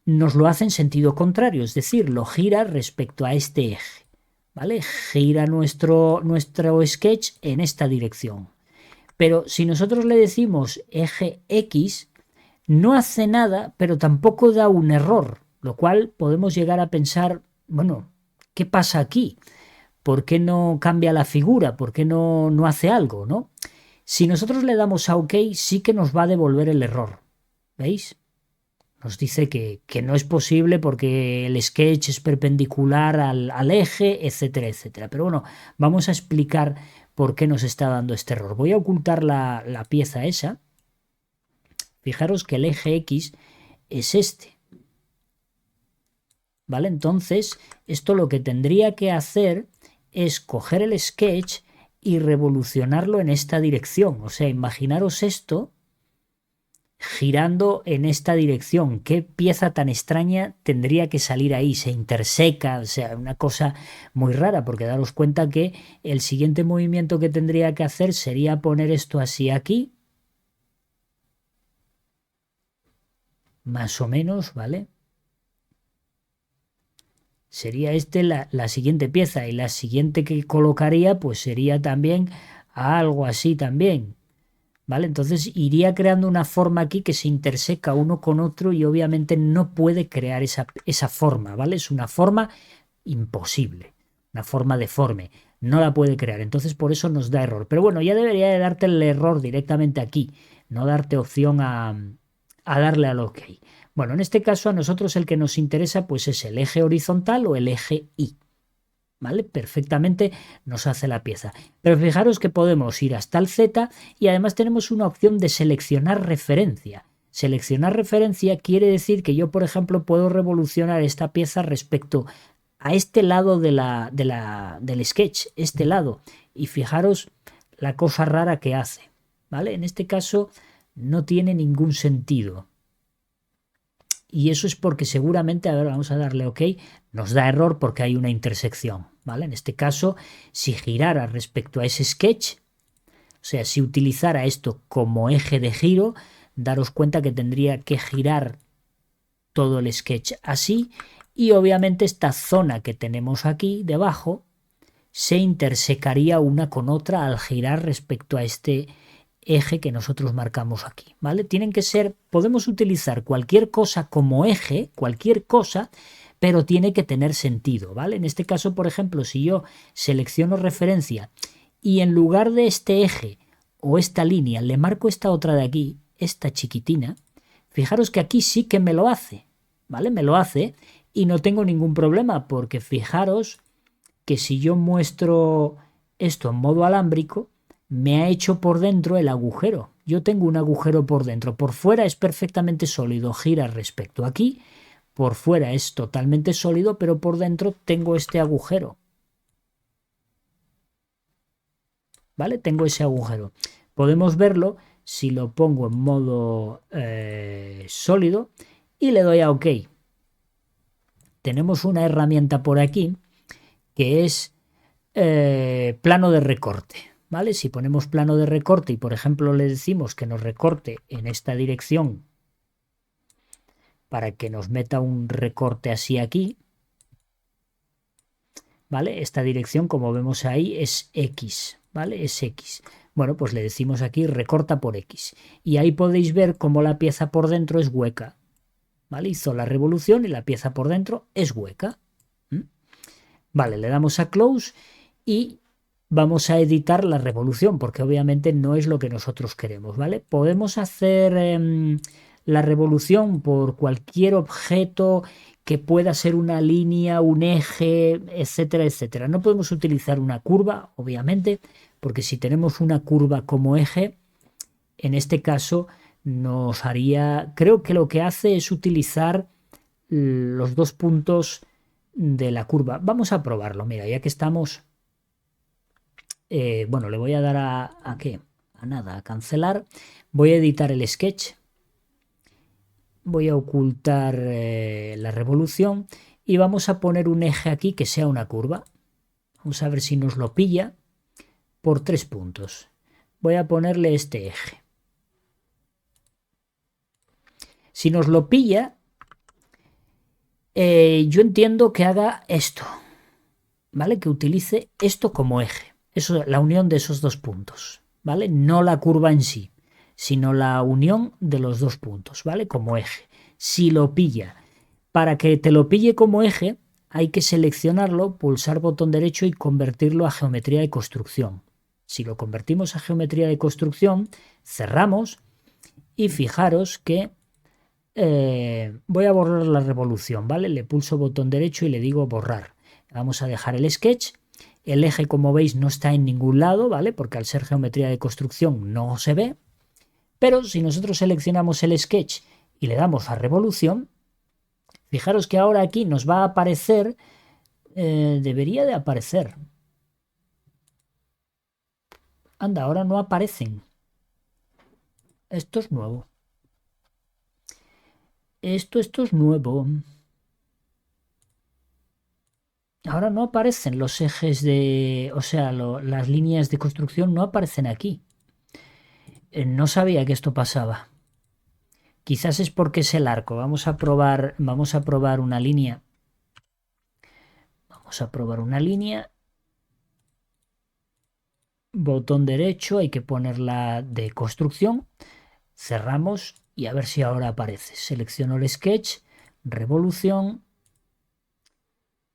nos lo hace en sentido contrario, es decir, lo gira respecto a este eje, ¿vale? Gira nuestro sketch en esta dirección. Pero si nosotros le decimos eje X, no hace nada, pero tampoco da un error, lo cual podemos llegar a pensar, bueno, ¿qué pasa aquí? ¿Por qué no cambia la figura? ¿Por qué no hace algo, no? Si nosotros le damos a OK, sí que nos va a devolver el error. ¿Veis? Nos dice que no es posible porque el sketch es perpendicular al eje, etcétera, etcétera. Pero bueno, vamos a explicar por qué nos está dando este error. Voy a ocultar la pieza esa. Fijaros que el eje X es este. ¿Vale? Entonces, esto lo que tendría que hacer es coger el sketch y revolucionarlo en esta dirección. O sea, imaginaros esto girando en esta dirección. ¿Qué pieza tan extraña tendría que salir ahí? Se interseca, o sea, una cosa muy rara, porque daros cuenta que el siguiente movimiento que tendría que hacer sería poner esto así aquí. Más o menos, ¿vale? Sería la siguiente pieza, y la siguiente que colocaría pues sería también algo así también, ¿vale? Entonces iría creando una forma aquí que se interseca uno con otro y obviamente no puede crear esa forma, ¿vale? Es una forma imposible, una forma deforme, no la puede crear, entonces por eso nos da error. Pero bueno, ya debería de darte el error directamente aquí, no darte opción a darle al OK. Bueno, en este caso a nosotros el que nos interesa pues es el eje horizontal o el eje Y. ¿Vale? Perfectamente nos hace la pieza. Pero fijaros que podemos ir hasta el Z y además tenemos una opción de seleccionar referencia. Seleccionar referencia quiere decir que yo, por ejemplo, puedo revolucionar esta pieza respecto a este lado del sketch, este lado. Y fijaros la cosa rara que hace. ¿Vale? En este caso no tiene ningún sentido. Y eso es porque seguramente, a ver, vamos a darle OK, nos da error porque hay una intersección, ¿vale? En este caso, si girara respecto a ese sketch, o sea, si utilizara esto como eje de giro, daros cuenta que tendría que girar todo el sketch así y obviamente esta zona que tenemos aquí debajo se intersecaría una con otra al girar respecto a este eje que nosotros marcamos aquí, ¿vale? Tienen que ser, podemos utilizar cualquier cosa como eje, cualquier cosa, pero tiene que tener sentido, ¿vale? En este caso, por ejemplo, si yo selecciono referencia y en lugar de este eje o esta línea le marco esta otra de aquí, esta chiquitina, fijaros que aquí sí que me lo hace, ¿vale? Me lo hace y no tengo ningún problema porque fijaros que si yo muestro esto en modo alámbrico, me ha hecho por dentro el agujero. Yo tengo un agujero por dentro. Por fuera es perfectamente sólido, gira respecto aquí. Por fuera es totalmente sólido, pero por dentro tengo este agujero. ¿Vale? Tengo ese agujero. Podemos verlo si lo pongo en modo sólido y le doy a OK. Tenemos una herramienta por aquí que es plano de recorte. ¿Vale? Si ponemos plano de recorte y por ejemplo le decimos que nos recorte en esta dirección para que nos meta un recorte así aquí, ¿vale? Esta dirección, como vemos ahí, es X, ¿vale? Es X. Bueno, pues le decimos aquí recorta por X. Y ahí podéis ver cómo la pieza por dentro es hueca, ¿vale? Hizo la revolución y la pieza por dentro es hueca. Vale, le damos a close y vamos a editar la revolución porque obviamente no es lo que nosotros queremos, ¿vale? Podemos hacer la revolución por cualquier objeto que pueda ser una línea, un eje, etcétera, etcétera. No podemos utilizar una curva, obviamente, porque si tenemos una curva como eje, en este caso nos haría, creo que lo que hace es utilizar los dos puntos de la curva. Vamos a probarlo, mira, ya que estamos, bueno, le voy a dar a qué, a nada, a cancelar, voy a editar el sketch, voy a ocultar la revolución y vamos a poner un eje aquí que sea una curva. Vamos a ver si nos lo pilla por 3 puntos. Voy a ponerle este eje. Si nos lo pilla, yo entiendo que haga esto, ¿vale? Que utilice esto como eje. Eso, la unión de esos dos puntos, ¿vale? No la curva en sí, sino la unión de los dos puntos, ¿vale? Como eje. Si lo pilla, para que te lo pille como eje, hay que seleccionarlo, pulsar botón derecho y convertirlo a geometría de construcción. Si lo convertimos a geometría de construcción, cerramos y fijaros que voy a borrar la revolución, ¿vale? Le pulso botón derecho y le digo borrar. Vamos a dejar el sketch. El eje, como veis, no está en ningún lado, ¿vale? Porque al ser geometría de construcción no se ve. Pero si nosotros seleccionamos el sketch y le damos a revolución, fijaros que ahora aquí nos va a aparecer, debería de aparecer. Anda, ahora no aparecen. Esto es nuevo. Esto es nuevo. Ahora no aparecen los ejes de, o sea, las líneas de construcción no aparecen aquí. No sabía que esto pasaba. Quizás es porque es el arco. Vamos a probar una línea. Vamos a probar una línea. Botón derecho, hay que ponerla de construcción. Cerramos y a ver si ahora aparece. Selecciono el sketch, revolución.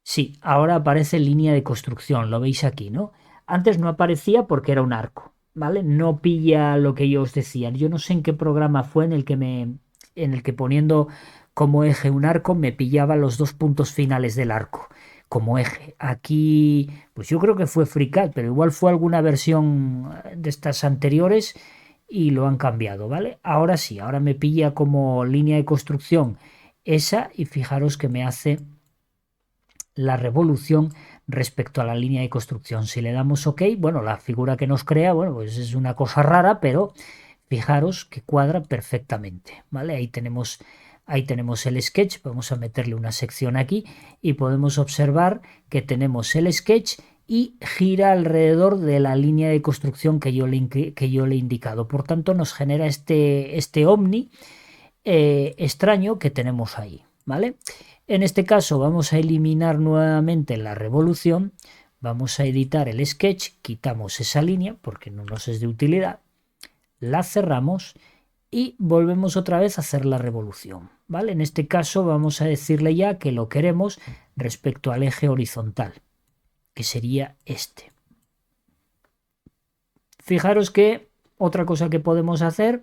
Sí, ahora aparece línea de construcción, lo veis aquí, ¿no? Antes no aparecía porque era un arco, ¿vale? No pilla lo que yo os decía. Yo no sé en qué programa fue en el que poniendo como eje un arco me pillaba los dos puntos finales del arco como eje. Aquí, pues yo creo que fue FreeCAD, pero igual fue alguna versión de estas anteriores y lo han cambiado, ¿vale? Ahora sí, ahora me pilla como línea de construcción esa y fijaros que me hace la revolución respecto a la línea de construcción. Si le damos OK, bueno, la figura que nos crea, bueno, pues es una cosa rara, pero fijaros que cuadra perfectamente, ¿vale? Ahí tenemos el sketch, vamos a meterle una sección aquí y podemos observar que tenemos el sketch y gira alrededor de la línea de construcción que yo le he indicado. Por tanto, nos genera este ovni extraño que tenemos ahí, ¿vale? En este caso vamos a eliminar nuevamente la revolución, vamos a editar el sketch, quitamos esa línea porque no nos es de utilidad, la cerramos y volvemos otra vez a hacer la revolución, ¿vale? En este caso vamos a decirle ya que lo queremos respecto al eje horizontal, que sería este. Fijaros que otra cosa que podemos hacer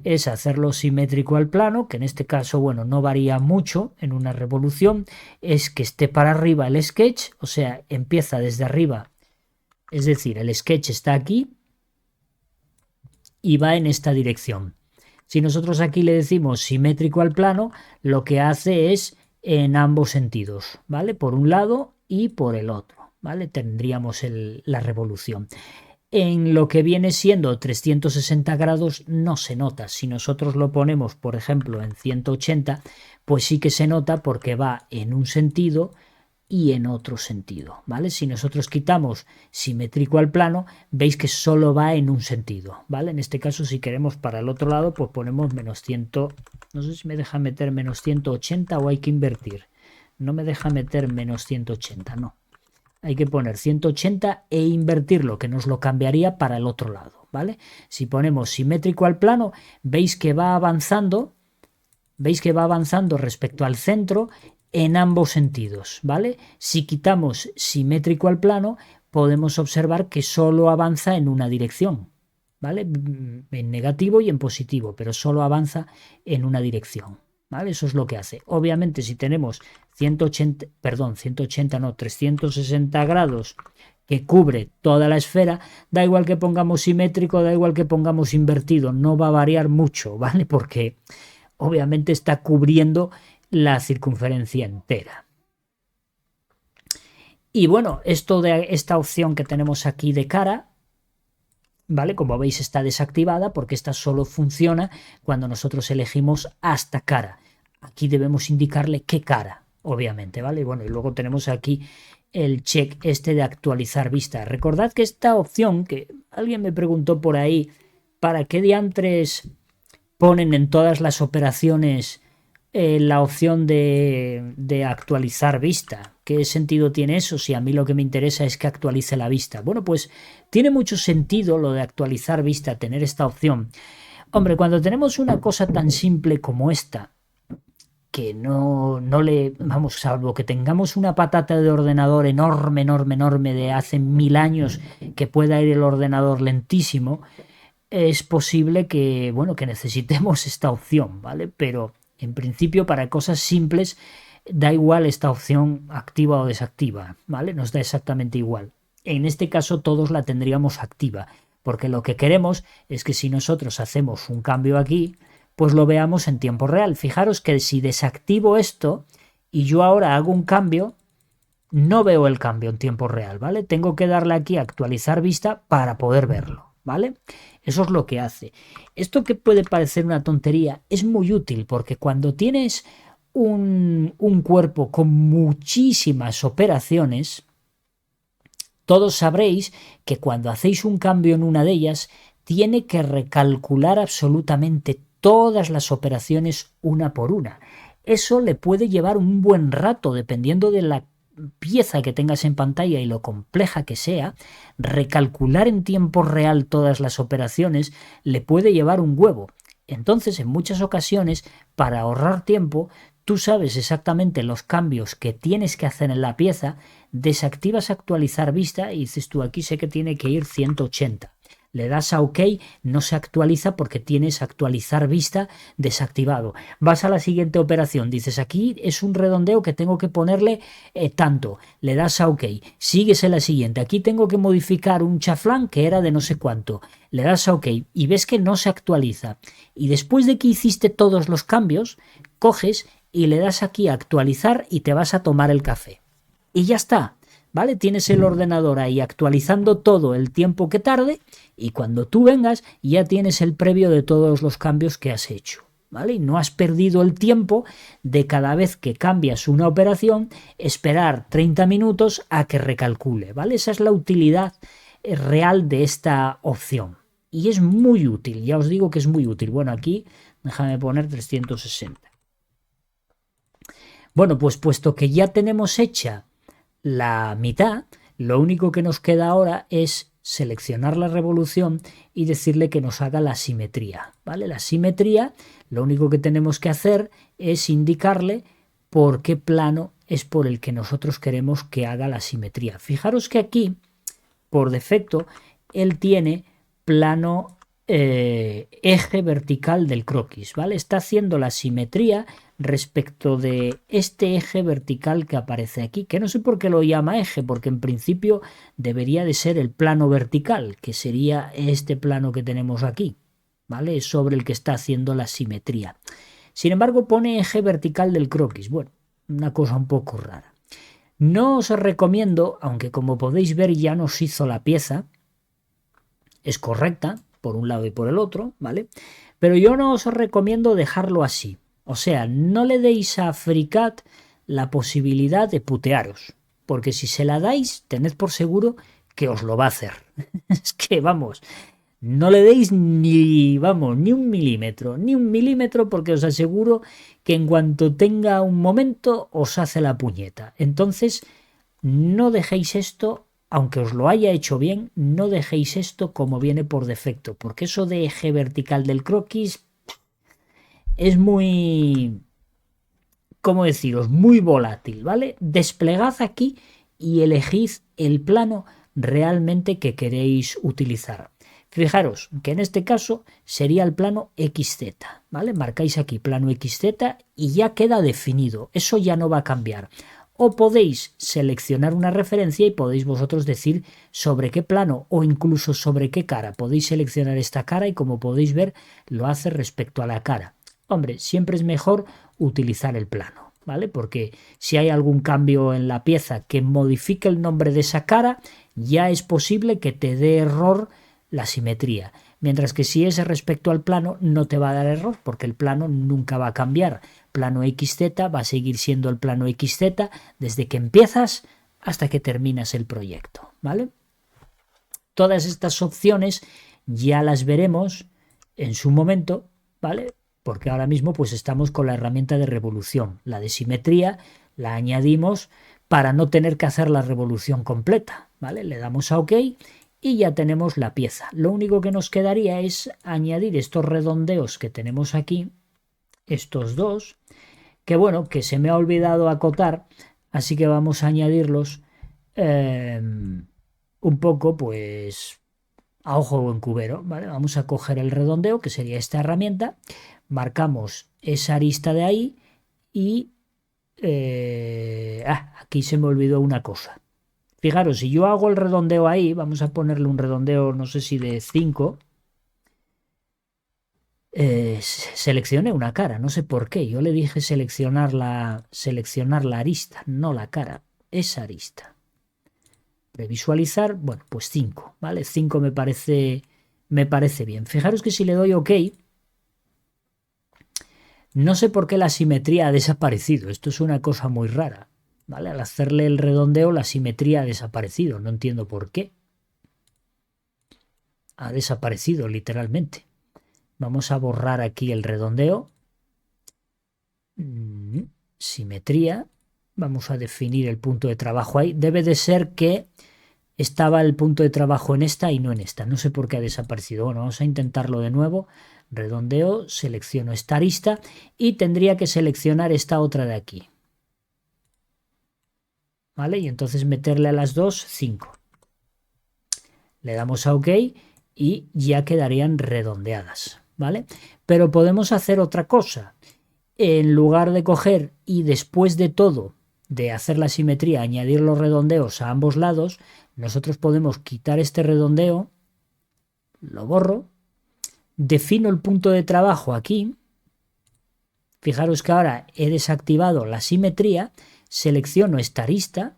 es hacerlo simétrico al plano, que en este caso, bueno, no varía mucho en una revolución, es que esté para arriba el sketch, o sea, empieza desde arriba, es decir, el sketch está aquí y va en esta dirección. Si nosotros aquí le decimos simétrico al plano, lo que hace es en ambos sentidos, ¿vale? Por un lado y por el otro, ¿vale? Tendríamos la revolución. En lo que viene siendo 360 grados no se nota. Si nosotros lo ponemos, por ejemplo, en 180, pues sí que se nota porque va en un sentido y en otro sentido, ¿vale? Si nosotros quitamos simétrico al plano, veis que solo va en un sentido, ¿vale? En este caso, si queremos para el otro lado, pues ponemos menos 100, no sé si me deja meter menos 180 o hay que invertir. No me deja meter menos 180, no. Hay que poner 180 e invertirlo, que nos lo cambiaría para el otro lado, ¿vale? Si ponemos simétrico al plano, veis que va avanzando respecto al centro en ambos sentidos, ¿vale? Si quitamos simétrico al plano, podemos observar que solo avanza en una dirección, ¿vale? En negativo y en positivo, pero solo avanza en una dirección. ¿vale? Eso es lo que hace. Obviamente, si tenemos 360 grados que cubre toda la esfera, da igual que pongamos simétrico, da igual que pongamos invertido, no va a variar mucho, ¿vale? Porque obviamente está cubriendo la circunferencia entera. Y bueno, esto de esta opción que tenemos aquí de cara, ¿vale? Como veis está desactivada porque esta solo funciona cuando nosotros elegimos hasta cara. Aquí debemos indicarle qué cara, obviamente, ¿vale? Bueno, y luego tenemos aquí el check este de actualizar vista. Recordad que esta opción, que alguien me preguntó por ahí, ¿para qué diantres ponen en todas las operaciones la opción de actualizar vista? ¿Qué sentido tiene eso si a mí lo que me interesa es que actualice la vista? Bueno, pues tiene mucho sentido lo de actualizar vista, tener esta opción. Hombre, cuando tenemos una cosa tan simple como esta, que no le, vamos, salvo que tengamos una patata de ordenador enorme, enorme, enorme de hace 1000 años que pueda ir el ordenador lentísimo, es posible que, bueno, que necesitemos esta opción, ¿vale? Pero en principio para cosas simples da igual esta opción activa o desactiva, ¿vale? Nos da exactamente igual. En este caso todos la tendríamos activa, porque lo que queremos es que si nosotros hacemos un cambio aquí, pues lo veamos en tiempo real. Fijaros que si desactivo esto y yo ahora hago un cambio, no veo el cambio en tiempo real, ¿vale? Tengo que darle aquí a actualizar vista para poder verlo, ¿vale? Eso es lo que hace. Esto que puede parecer una tontería es muy útil porque cuando tienes un cuerpo con muchísimas operaciones, todos sabréis que cuando hacéis un cambio en una de ellas, tiene que recalcular absolutamente todas las operaciones una por una. Eso le puede llevar un buen rato, dependiendo de la pieza que tengas en pantalla y lo compleja que sea. Recalcular en tiempo real todas las operaciones le puede llevar un huevo. Entonces, en muchas ocasiones, para ahorrar tiempo, tú sabes exactamente los cambios que tienes que hacer en la pieza, desactivas actualizar vista y dices tú, aquí sé que tiene que ir 180. Le das a OK, no se actualiza porque tienes actualizar vista desactivado. Vas a la siguiente operación, dices aquí es un redondeo que tengo que ponerle tanto. Le das a OK, sigues en la siguiente. Aquí tengo que modificar un chaflán que era de no sé cuánto. Le das a OK y ves que no se actualiza. Y después de que hiciste todos los cambios, coges y le das aquí a actualizar y te vas a tomar el café. Y ya está. ¿Vale? Tienes el ordenador ahí actualizando todo el tiempo que tarde y cuando tú vengas ya tienes el previo de todos los cambios que has hecho, ¿vale? Y no has perdido el tiempo de cada vez que cambias una operación esperar 30 minutos a que recalcule, ¿vale? Esa es la utilidad real de esta opción y es muy útil, ya os digo que es muy útil. Bueno, aquí déjame poner 360. Bueno, pues puesto que ya tenemos hecha la mitad, lo único que nos queda ahora es seleccionar la revolución y decirle que nos haga la simetría, ¿vale? La simetría, lo único que tenemos que hacer es indicarle por qué plano es por el que nosotros queremos que haga la simetría. Fijaros que aquí, por defecto, él tiene plano eje vertical del croquis, ¿vale? Está haciendo la simetría respecto de este eje vertical que aparece aquí, que no sé por qué lo llama eje, porque en principio debería de ser el plano vertical, que sería este plano que tenemos aquí, ¿vale? Es sobre el que está haciendo la simetría. Sin embargo, pone eje vertical del croquis. Bueno, una cosa un poco rara. No os recomiendo, aunque como podéis ver ya nos hizo la pieza, es correcta por un lado y por el otro, ¿vale? Pero yo no os recomiendo dejarlo así. O sea, no le deis a FreeCAD la posibilidad de putearos, porque si se la dais, tened por seguro que os lo va a hacer. Es que, vamos, no le deis ni un milímetro, porque os aseguro que en cuanto tenga un momento os hace la puñeta. Entonces, no dejéis esto. Aunque os lo haya hecho bien, no dejéis esto como viene por defecto, porque eso de eje vertical del croquis es muy, ¿cómo deciros? Muy volátil, ¿vale? Desplegad aquí y elegid el plano realmente que queréis utilizar. Fijaros que en este caso sería el plano XZ, ¿vale? Marcáis aquí plano XZ y ya queda definido, eso ya no va a cambiar. O podéis seleccionar una referencia y podéis vosotros decir sobre qué plano o incluso sobre qué cara. Podéis seleccionar esta cara y como podéis ver lo hace respecto a la cara. Hombre, siempre es mejor utilizar el plano, ¿vale? Porque si hay algún cambio en la pieza que modifique el nombre de esa cara, ya es posible que te dé error la simetría. Mientras que si es respecto al plano no te va a dar error porque el plano nunca va a cambiar. Plano XZ va a seguir siendo el plano XZ desde que empiezas hasta que terminas el proyecto, ¿vale? Todas estas opciones ya las veremos en su momento, ¿vale? Porque ahora mismo pues estamos con la herramienta de revolución. La de simetría la añadimos para no tener que hacer la revolución completa, ¿vale? Le damos a OK y ya tenemos la pieza. Lo único que nos quedaría es añadir estos redondeos que tenemos aquí, estos dos, que bueno, que se me ha olvidado acotar, así que vamos a añadirlos un poco pues a ojo buen cubero, ¿vale? Vamos a coger el redondeo, que sería esta herramienta, marcamos esa arista de ahí y aquí se me olvidó una cosa. Fijaros, si yo hago el redondeo ahí, vamos a ponerle un redondeo, no sé si de 5, seleccioné una cara, no sé por qué. Yo le dije seleccionar la arista, no la cara, esa arista. Previsualizar, bueno, pues 5, ¿vale? 5 me parece bien. Fijaros que si le doy OK, no sé por qué la simetría ha desaparecido. Esto es una cosa muy rara, ¿vale? Al hacerle el redondeo, la simetría ha desaparecido. No entiendo por qué. Ha desaparecido, literalmente. Vamos a borrar aquí el redondeo. Simetría. Vamos a definir el punto de trabajo ahí. Debe de ser que estaba el punto de trabajo en esta y no en esta. No sé por qué ha desaparecido. Bueno, vamos a intentarlo de nuevo. Redondeo, selecciono esta arista y tendría que seleccionar esta otra de aquí. ¿Vale? Y entonces meterle a las dos 5. Le damos a OK y ya quedarían redondeadas. ¿Vale? Pero podemos hacer otra cosa. En lugar de coger y después de todo, de hacer la simetría, añadir los redondeos a ambos lados, nosotros podemos quitar este redondeo, lo borro, defino el punto de trabajo aquí. Fijaros que ahora he desactivado la simetría, selecciono esta arista,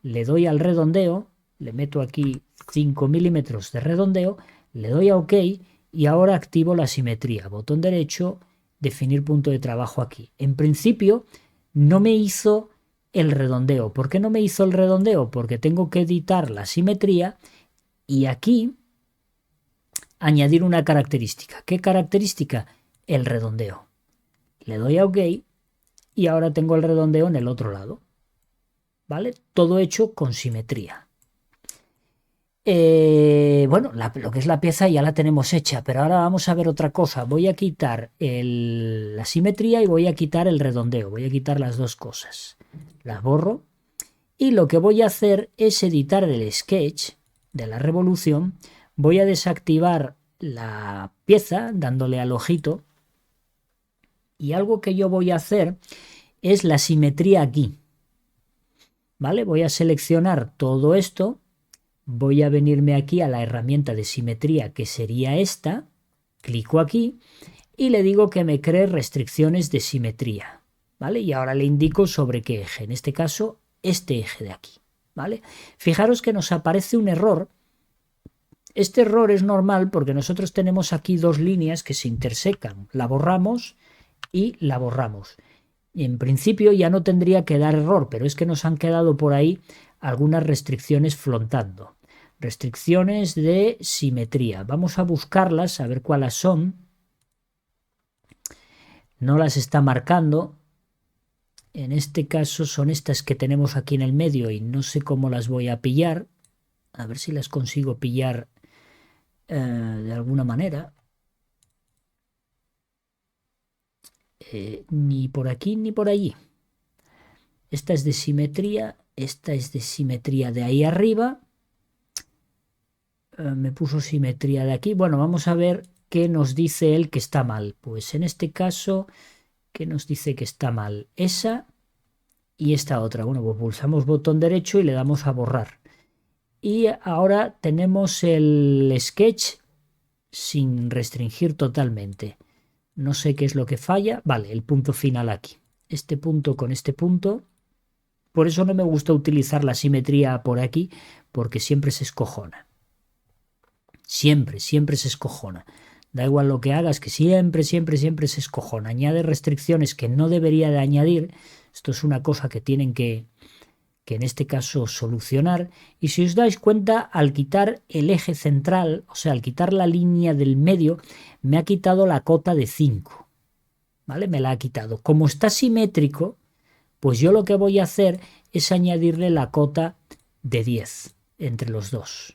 le doy al redondeo, le meto aquí 5 milímetros de redondeo, le doy a OK y ahora activo la simetría. Botón derecho, definir punto de trabajo aquí. En principio no me hizo el redondeo. ¿Por qué no me hizo el redondeo? Porque tengo que editar la simetría y aquí añadir una característica. ¿Qué característica? El redondeo. Le doy a OK y ahora tengo el redondeo en el otro lado. ¿Vale? Todo hecho con simetría. Bueno, lo que es la pieza ya la tenemos hecha, pero ahora vamos a ver otra cosa. Voy a quitar la simetría y voy a quitar el redondeo. Voy a quitar las dos cosas. Las borro y lo que voy a hacer es editar el sketch de la revolución. Voy a desactivar la pieza dándole al ojito y algo que yo voy a hacer es la simetría aquí. ¿Vale? Voy a seleccionar todo esto. Voy a venirme aquí a la herramienta de simetría que sería esta, clico aquí y le digo que me cree restricciones de simetría, ¿vale? Y ahora le indico sobre qué eje, en este caso este eje de aquí, ¿vale? Fijaros que nos aparece un error. Este error es normal porque nosotros tenemos aquí dos líneas que se intersecan, la borramos y la borramos. Y en principio ya no tendría que dar error, pero es que nos han quedado por ahí algunas restricciones flotando. Restricciones de simetría. Vamos a buscarlas, a ver cuáles son. No las está marcando. En este caso son estas que tenemos aquí en el medio y no sé cómo las voy a pillar. A ver si las consigo pillar de alguna manera. Ni por aquí ni por allí. Esta es de simetría, esta es de simetría de ahí arriba. Me puso simetría de aquí. Bueno, vamos a ver qué nos dice él que está mal. Pues en este caso, ¿qué nos dice que está mal? Esa y esta otra. Bueno, pues pulsamos botón derecho y le damos a borrar. Y ahora tenemos el sketch sin restringir totalmente. No sé qué es lo que falla. Vale, el punto final aquí. Este punto con este punto. Por eso no me gusta utilizar la simetría por aquí, porque siempre se escojona. Siempre, siempre se escojona. Da igual lo que hagas, que siempre, siempre, siempre se escojona. Añade restricciones que no debería de añadir. Esto es una cosa que tienen que en este caso solucionar. Y si os dais cuenta, al quitar el eje central, o sea, al quitar la línea del medio, me ha quitado la cota de 5. ¿Vale? Me la ha quitado. Como está simétrico, pues yo lo que voy a hacer es añadirle la cota de 10 entre los dos.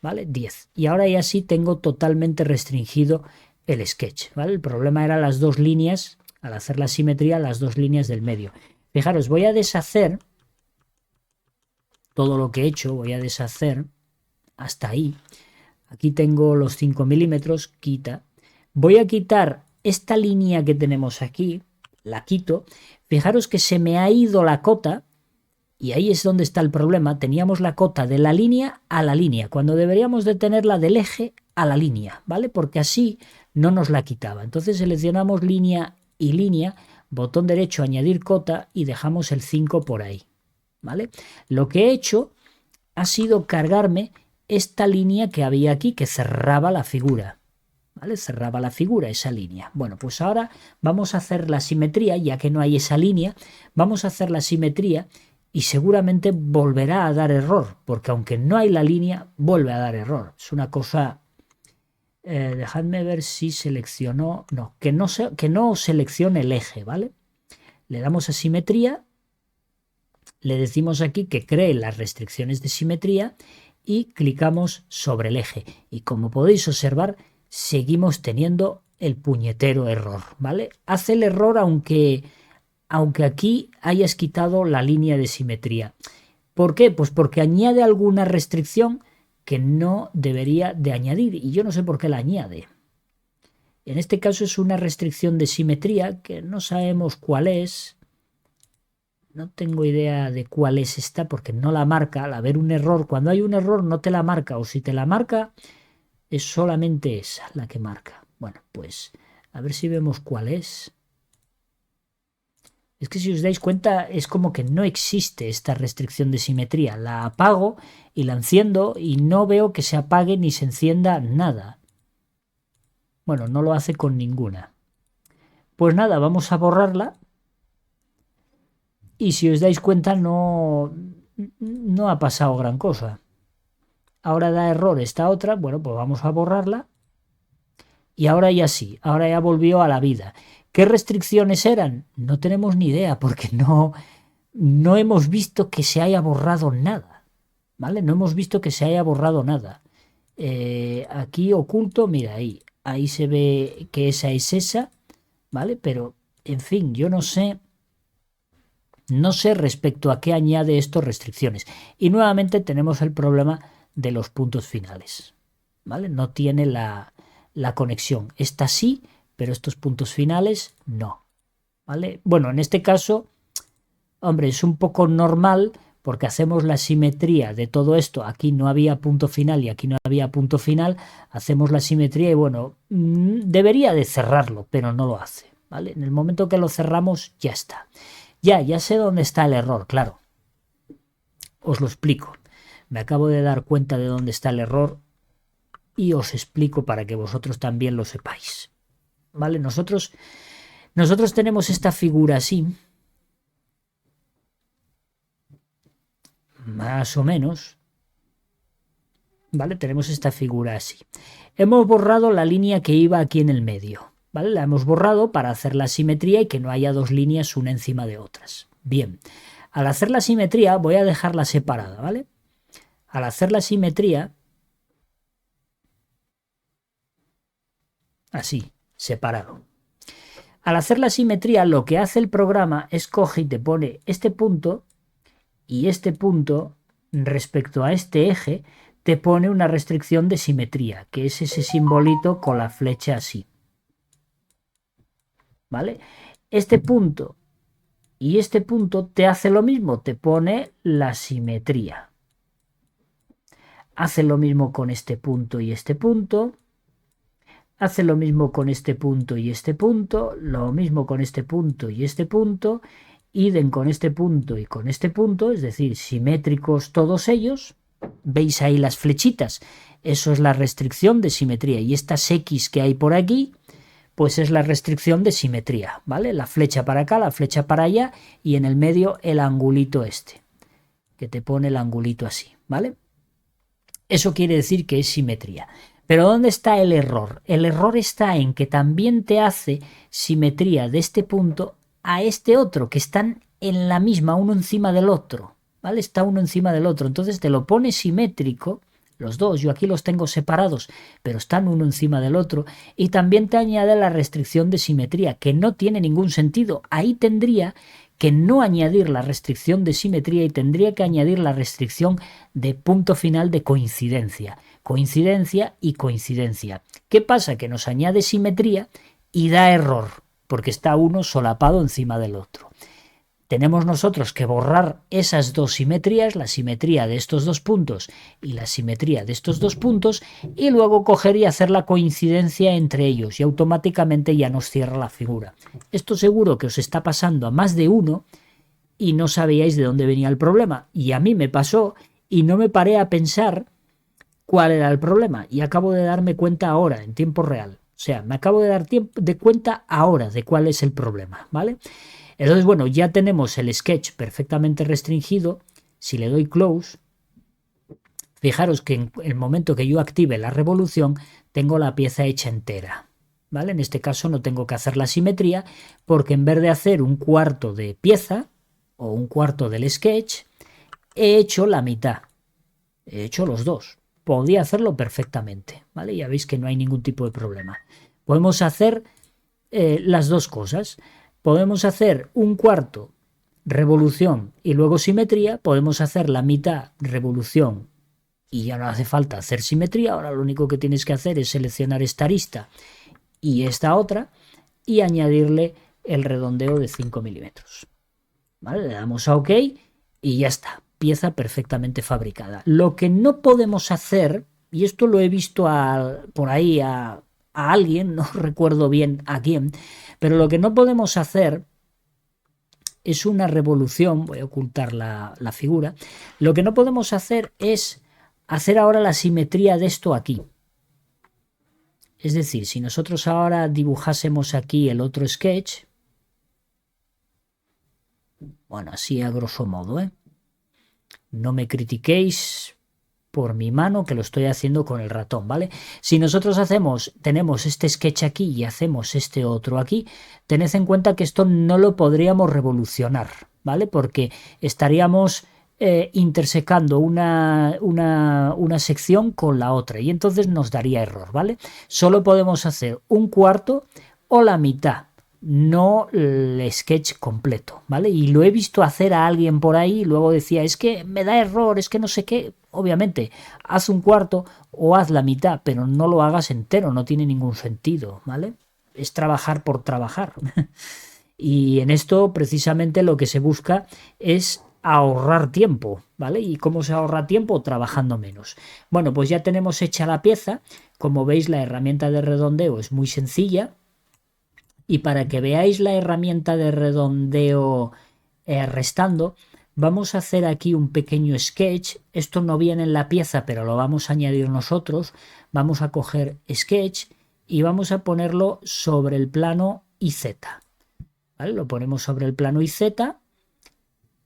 ¿Vale? 10. Y ahora ya sí tengo totalmente restringido el sketch. ¿Vale? El problema era las dos líneas, al hacer la simetría, las dos líneas del medio. Fijaros, voy a deshacer todo lo que he hecho, voy a deshacer hasta ahí. Aquí tengo los 5 milímetros, quita. Voy a quitar esta línea que tenemos aquí, la quito. Fijaros que se me ha ido la cota, y ahí es donde está el problema. Teníamos la cota de la línea a la línea, cuando deberíamos de tenerla del eje a la línea, ¿vale? Porque así no nos la quitaba. Entonces seleccionamos línea y línea, botón derecho, añadir cota y dejamos el 5 por ahí, ¿vale? Lo que he hecho ha sido cargarme esta línea que había aquí, que cerraba la figura, ¿vale? Cerraba la figura, esa línea. Bueno, pues ahora vamos a hacer la simetría, ya que no hay esa línea, vamos a hacer la simetría y seguramente volverá a dar error, porque aunque no hay la línea, vuelve a dar error. Es una cosa... dejadme ver si seleccionó... No, que no seleccione el eje, ¿vale? Le damos a simetría, le decimos aquí que cree las restricciones de simetría y clicamos sobre el eje. Y como podéis observar, seguimos teniendo el puñetero error, ¿vale? Hace el error aunque aquí hayas quitado la línea de simetría. ¿Por qué? Pues porque añade alguna restricción que no debería de añadir y yo no sé por qué la añade. En este caso es una restricción de simetría que no sabemos cuál es. No tengo idea de cuál es esta porque no la marca. Al haber un error, cuando hay un error no te la marca, o si te la marca es solamente esa la que marca. Bueno, pues a ver si vemos cuál es. Es que si os dais cuenta es como que no existe esta restricción de simetría. La apago y la enciendo y no veo que se apague ni se encienda nada. Bueno, no lo hace con ninguna. Pues nada, vamos a borrarla. Y si os dais cuenta no ha pasado gran cosa. Ahora da error esta otra. Bueno, pues vamos a borrarla. Y ahora ya sí, ahora ya volvió a la vida. ¿Qué restricciones eran? No tenemos ni idea porque no hemos visto que se haya borrado nada, ¿vale? No hemos visto que se haya borrado nada. Aquí oculto, mira, ahí se ve que esa es esa, ¿vale? Pero, en fin, yo no sé respecto a qué añade esto restricciones. Y nuevamente tenemos el problema de los puntos finales, ¿vale? No tiene la conexión. Esta sí, pero estos puntos finales no, ¿vale? Bueno, en este caso... Hombre, es un poco normal porque hacemos la simetría de todo esto. Aquí no había punto final y aquí no había punto final. Hacemos la simetría y bueno, debería de cerrarlo, pero no lo hace, ¿vale? En el momento que lo cerramos, ya está. Ya sé dónde está el error, claro. Os lo explico. Me acabo de dar cuenta de dónde está el error y os explico para que vosotros también lo sepáis, ¿vale? Nosotros tenemos esta figura así, más o menos, ¿vale? Tenemos esta figura así. Hemos borrado la línea que iba aquí en el medio, ¿vale? La hemos borrado para hacer la simetría y que no haya dos líneas una encima de otras. Bien, al hacer la simetría voy a dejarla separada, ¿vale? Al hacer la simetría, así, separado. Al hacer la simetría, lo que hace el programa es coge y te pone este punto y este punto, respecto a este eje, te pone una restricción de simetría, que es ese simbolito con la flecha así. ¿Vale? Este punto y este punto te hace lo mismo, te pone la simetría. Hace lo mismo con este punto y este punto. Hace lo mismo con este punto y este punto. Lo mismo con este punto y este punto. Idem con este punto y con este punto, es decir, simétricos todos ellos. ¿Veis ahí las flechitas? Eso es la restricción de simetría. Y estas X que hay por aquí, pues es la restricción de simetría, ¿vale? La flecha para acá, la flecha para allá y en el medio el angulito este, que te pone el angulito así, ¿vale? Eso quiere decir que es simetría. Pero ¿dónde está el error? El error está en que también te hace simetría de este punto a este otro, que están en la misma, uno encima del otro, ¿vale? Está uno encima del otro, entonces te lo pone simétrico, los dos, yo aquí los tengo separados, pero están uno encima del otro, y también te añade la restricción de simetría, que no tiene ningún sentido. Ahí tendría que no añadir la restricción de simetría y tendría que añadir la restricción de punto final de coincidencia. Coincidencia y coincidencia. ¿Qué pasa? Que nos añade simetría y da error, porque está uno solapado encima del otro. Tenemos nosotros que borrar esas dos simetrías, la simetría de estos dos puntos y la simetría de estos dos puntos, y luego coger y hacer la coincidencia entre ellos y automáticamente ya nos cierra la figura. Esto seguro que os está pasando a más de uno y no sabíais de dónde venía el problema. Y a mí me pasó y no me paré a pensar cuál era el problema y acabo de darme cuenta ahora, en tiempo real. O sea, me acabo de dar cuenta ahora de cuál es el problema, ¿vale? Entonces, bueno, ya tenemos el sketch perfectamente restringido. Si le doy close, fijaros que en el momento que yo active la revolución, tengo la pieza hecha entera, ¿vale? En este caso no tengo que hacer la simetría, porque en vez de hacer un cuarto de pieza o un cuarto del sketch, he hecho la mitad. He hecho los dos. Podía hacerlo perfectamente, ¿vale? Ya veis que no hay ningún tipo de problema. Podemos hacer las dos cosas. Podemos hacer un cuarto revolución y luego simetría. Podemos hacer la mitad revolución y ya no hace falta hacer simetría. Ahora lo único que tienes que hacer es seleccionar esta arista y esta otra y añadirle el redondeo de 5 milímetros. ¿Vale? Le damos a OK y ya está. Pieza perfectamente fabricada. Lo que no podemos hacer, y esto lo he visto por ahí a alguien, no recuerdo bien a quién, pero lo que no podemos hacer es una revolución. Voy a ocultar la figura. Lo que no podemos hacer es hacer ahora la simetría de esto aquí. Es decir, si nosotros ahora dibujásemos aquí el otro sketch, bueno, así a grosso modo, no me critiquéis por mi mano, que lo estoy haciendo con el ratón, ¿vale? Si nosotros tenemos este sketch aquí y hacemos este otro aquí, tened en cuenta que esto no lo podríamos revolucionar, ¿vale? Porque estaríamos intersecando una sección con la otra y entonces nos daría error, ¿vale? Solo podemos hacer un cuarto o la mitad, no el sketch completo, ¿vale? Y lo he visto hacer a alguien por ahí y luego decía, es que me da error, es que no sé qué. Obviamente, haz un cuarto o haz la mitad, pero no lo hagas entero, no tiene ningún sentido, ¿vale? Es trabajar por trabajar. Y en esto precisamente lo que se busca es ahorrar tiempo, ¿vale? ¿Y cómo se ahorra tiempo? Trabajando menos. Bueno, pues ya tenemos hecha la pieza. Como veis, la herramienta de redondeo es muy sencilla. Y para que veáis la herramienta de redondeo restando, vamos a hacer aquí un pequeño sketch. Esto no viene en la pieza, pero lo vamos a añadir nosotros. Vamos a coger sketch y vamos a ponerlo sobre el plano IZ. ¿Vale? Lo ponemos sobre el plano IZ.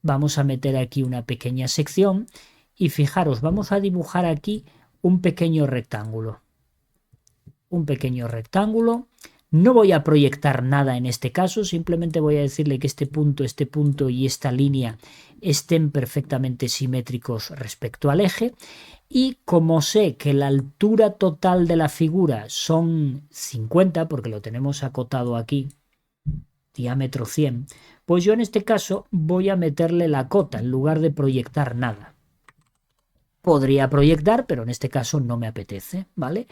Vamos a meter aquí una pequeña sección y fijaros, vamos a dibujar aquí un pequeño rectángulo. Un pequeño rectángulo. No voy a proyectar nada en este caso, simplemente voy a decirle que este punto y esta línea estén perfectamente simétricos respecto al eje. Y como sé que la altura total de la figura son 50, porque lo tenemos acotado aquí, diámetro 100, pues yo en este caso voy a meterle la cota en lugar de proyectar nada. Podría proyectar, pero en este caso no me apetece, ¿vale?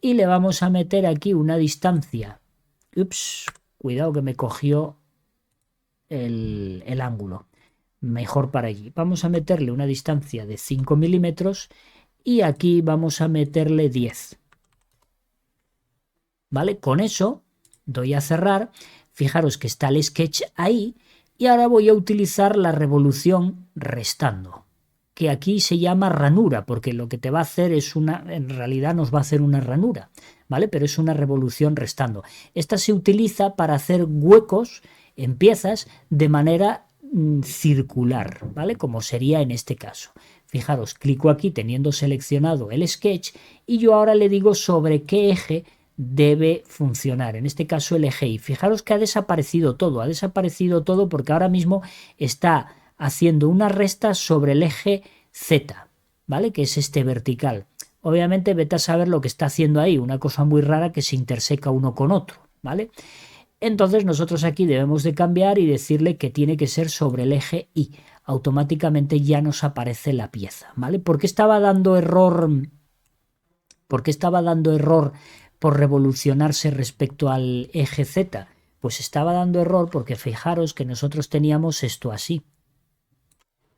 Y le vamos a meter aquí una distancia. Ups, cuidado que me cogió el ángulo. Mejor para allí. Vamos a meterle una distancia de 5 milímetros y aquí vamos a meterle 10. ¿Vale? Con eso doy a cerrar. Fijaros que está el sketch ahí y ahora voy a utilizar la revolución restando, que aquí se llama ranura, porque lo que te va a hacer es en realidad nos va a hacer una ranura, ¿vale? Pero es una revolución restando. Esta se utiliza para hacer huecos en piezas de manera circular, ¿vale? Como sería en este caso. Fijaros, clico aquí teniendo seleccionado el sketch y yo ahora le digo sobre qué eje debe funcionar, en este caso el eje Y. Fijaros que ha desaparecido todo porque ahora mismo está haciendo una resta sobre el eje Z, ¿vale? Que es este vertical. Obviamente vete a saber lo que está haciendo ahí, una cosa muy rara que se interseca uno con otro, ¿vale? Entonces nosotros aquí debemos de cambiar y decirle que tiene que ser sobre el eje Y. Automáticamente ya nos aparece la pieza, ¿vale? ¿Por qué estaba dando error? ¿Por qué estaba dando error por revolucionarse respecto al eje Z? Pues estaba dando error porque fijaros que nosotros teníamos esto así.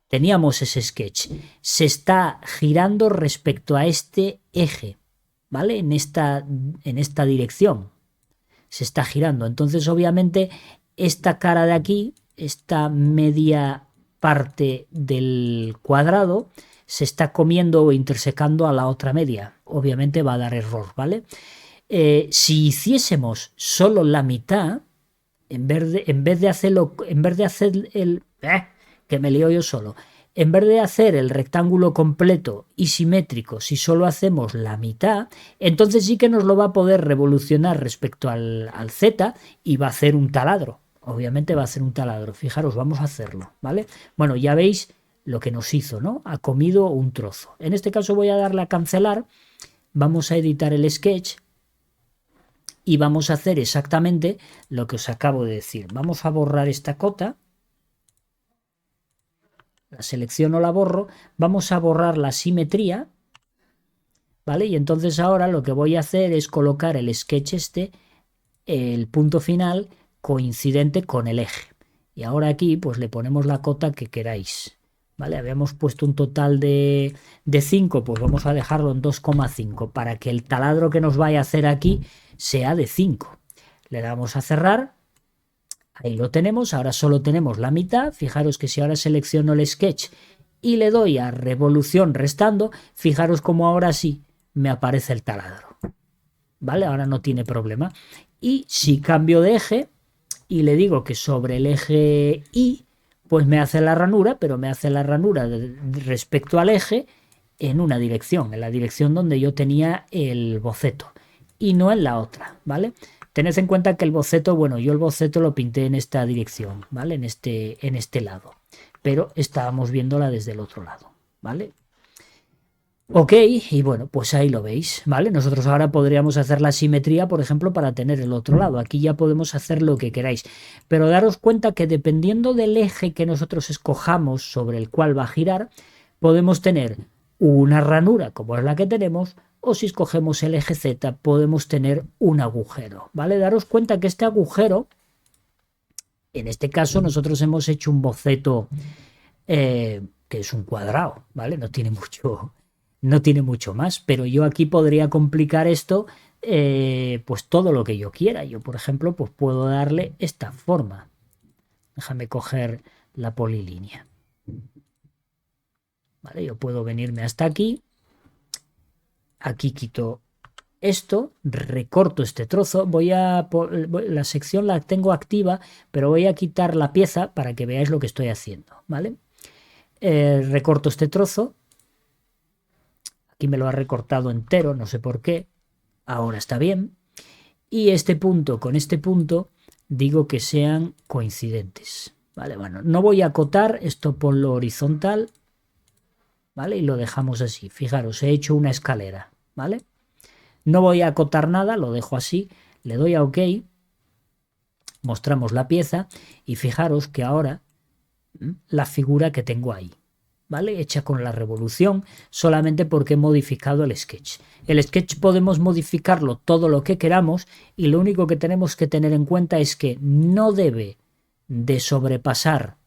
Teníamos ese sketch. Se está girando respecto a este eje, ¿vale? En esta dirección. Se está girando. Entonces, obviamente, esta cara de aquí, esta media parte del cuadrado, se está comiendo o intersecando a la otra media. Obviamente va a dar error, ¿vale? Si hiciésemos solo la mitad, en vez de hacer el... que me lío yo solo. En vez de hacer el rectángulo completo y simétrico, si solo hacemos la mitad, entonces sí que nos lo va a poder revolucionar respecto al Z y va a hacer un taladro. Obviamente va a hacer un taladro. Fijaros, vamos a hacerlo, ¿vale? Bueno, ya veis lo que nos hizo, ¿no? Ha comido un trozo. En este caso voy a darle a cancelar. Vamos a editar el sketch y vamos a hacer exactamente lo que os acabo de decir. Vamos a borrar esta cota. La selecciono, la borro. Vamos a borrar la simetría, ¿vale? Y entonces ahora lo que voy a hacer es colocar el sketch el punto final, coincidente con el eje. Y ahora aquí pues le ponemos la cota que queráis, ¿vale? Habíamos puesto un total de 5, pues vamos a dejarlo en 2,5 para que el taladro que nos vaya a hacer aquí sea de 5. Le damos a cerrar. Ahí lo tenemos, ahora solo tenemos la mitad. Fijaros que si ahora selecciono el sketch y le doy a revolución restando, fijaros como ahora sí me aparece el taladro. ¿Vale? Ahora no tiene problema. Y si cambio de eje y le digo que sobre el eje Y, pues me hace la ranura, pero me hace la ranura respecto al eje en una dirección, en la dirección donde yo tenía el boceto y no en la otra, ¿vale? Tened en cuenta que el boceto, bueno, yo el boceto lo pinté en esta dirección, ¿vale? En este lado. Pero estábamos viéndola desde el otro lado, ¿vale? Ok, y bueno, pues ahí lo veis, ¿vale? Nosotros ahora podríamos hacer la simetría, por ejemplo, para tener el otro lado. Aquí ya podemos hacer lo que queráis. Pero daros cuenta que dependiendo del eje que nosotros escojamos sobre el cual va a girar, podemos tener una ranura, como es la que tenemos, o si escogemos el eje Z podemos tener un agujero, ¿vale? Daros cuenta que este agujero, en este caso nosotros hemos hecho un boceto que es un cuadrado, ¿vale? No tiene mucho más, pero yo aquí podría complicar esto pues todo lo que yo quiera. Yo, por ejemplo, pues puedo darle esta forma. Déjame coger la polilínea. ¿Vale? Yo puedo venirme hasta aquí. Aquí quito esto, recorto este trozo, la sección la tengo activa, pero voy a quitar la pieza para que veáis lo que estoy haciendo, ¿vale? Recorto este trozo, aquí me lo ha recortado entero, no sé por qué, ahora está bien, y este punto con este punto digo que sean coincidentes, ¿vale? Bueno, no voy a acotar, esto ponlo horizontal, ¿vale? Y lo dejamos así, fijaros, he hecho una escalera, ¿vale? No voy a acotar nada, lo dejo así, le doy a OK, mostramos la pieza y fijaros que ahora la figura que tengo ahí, ¿vale? Hecha con la revolución, solamente porque he modificado el sketch. El sketch podemos modificarlo todo lo que queramos y lo único que tenemos que tener en cuenta es que no debe de sobrepasar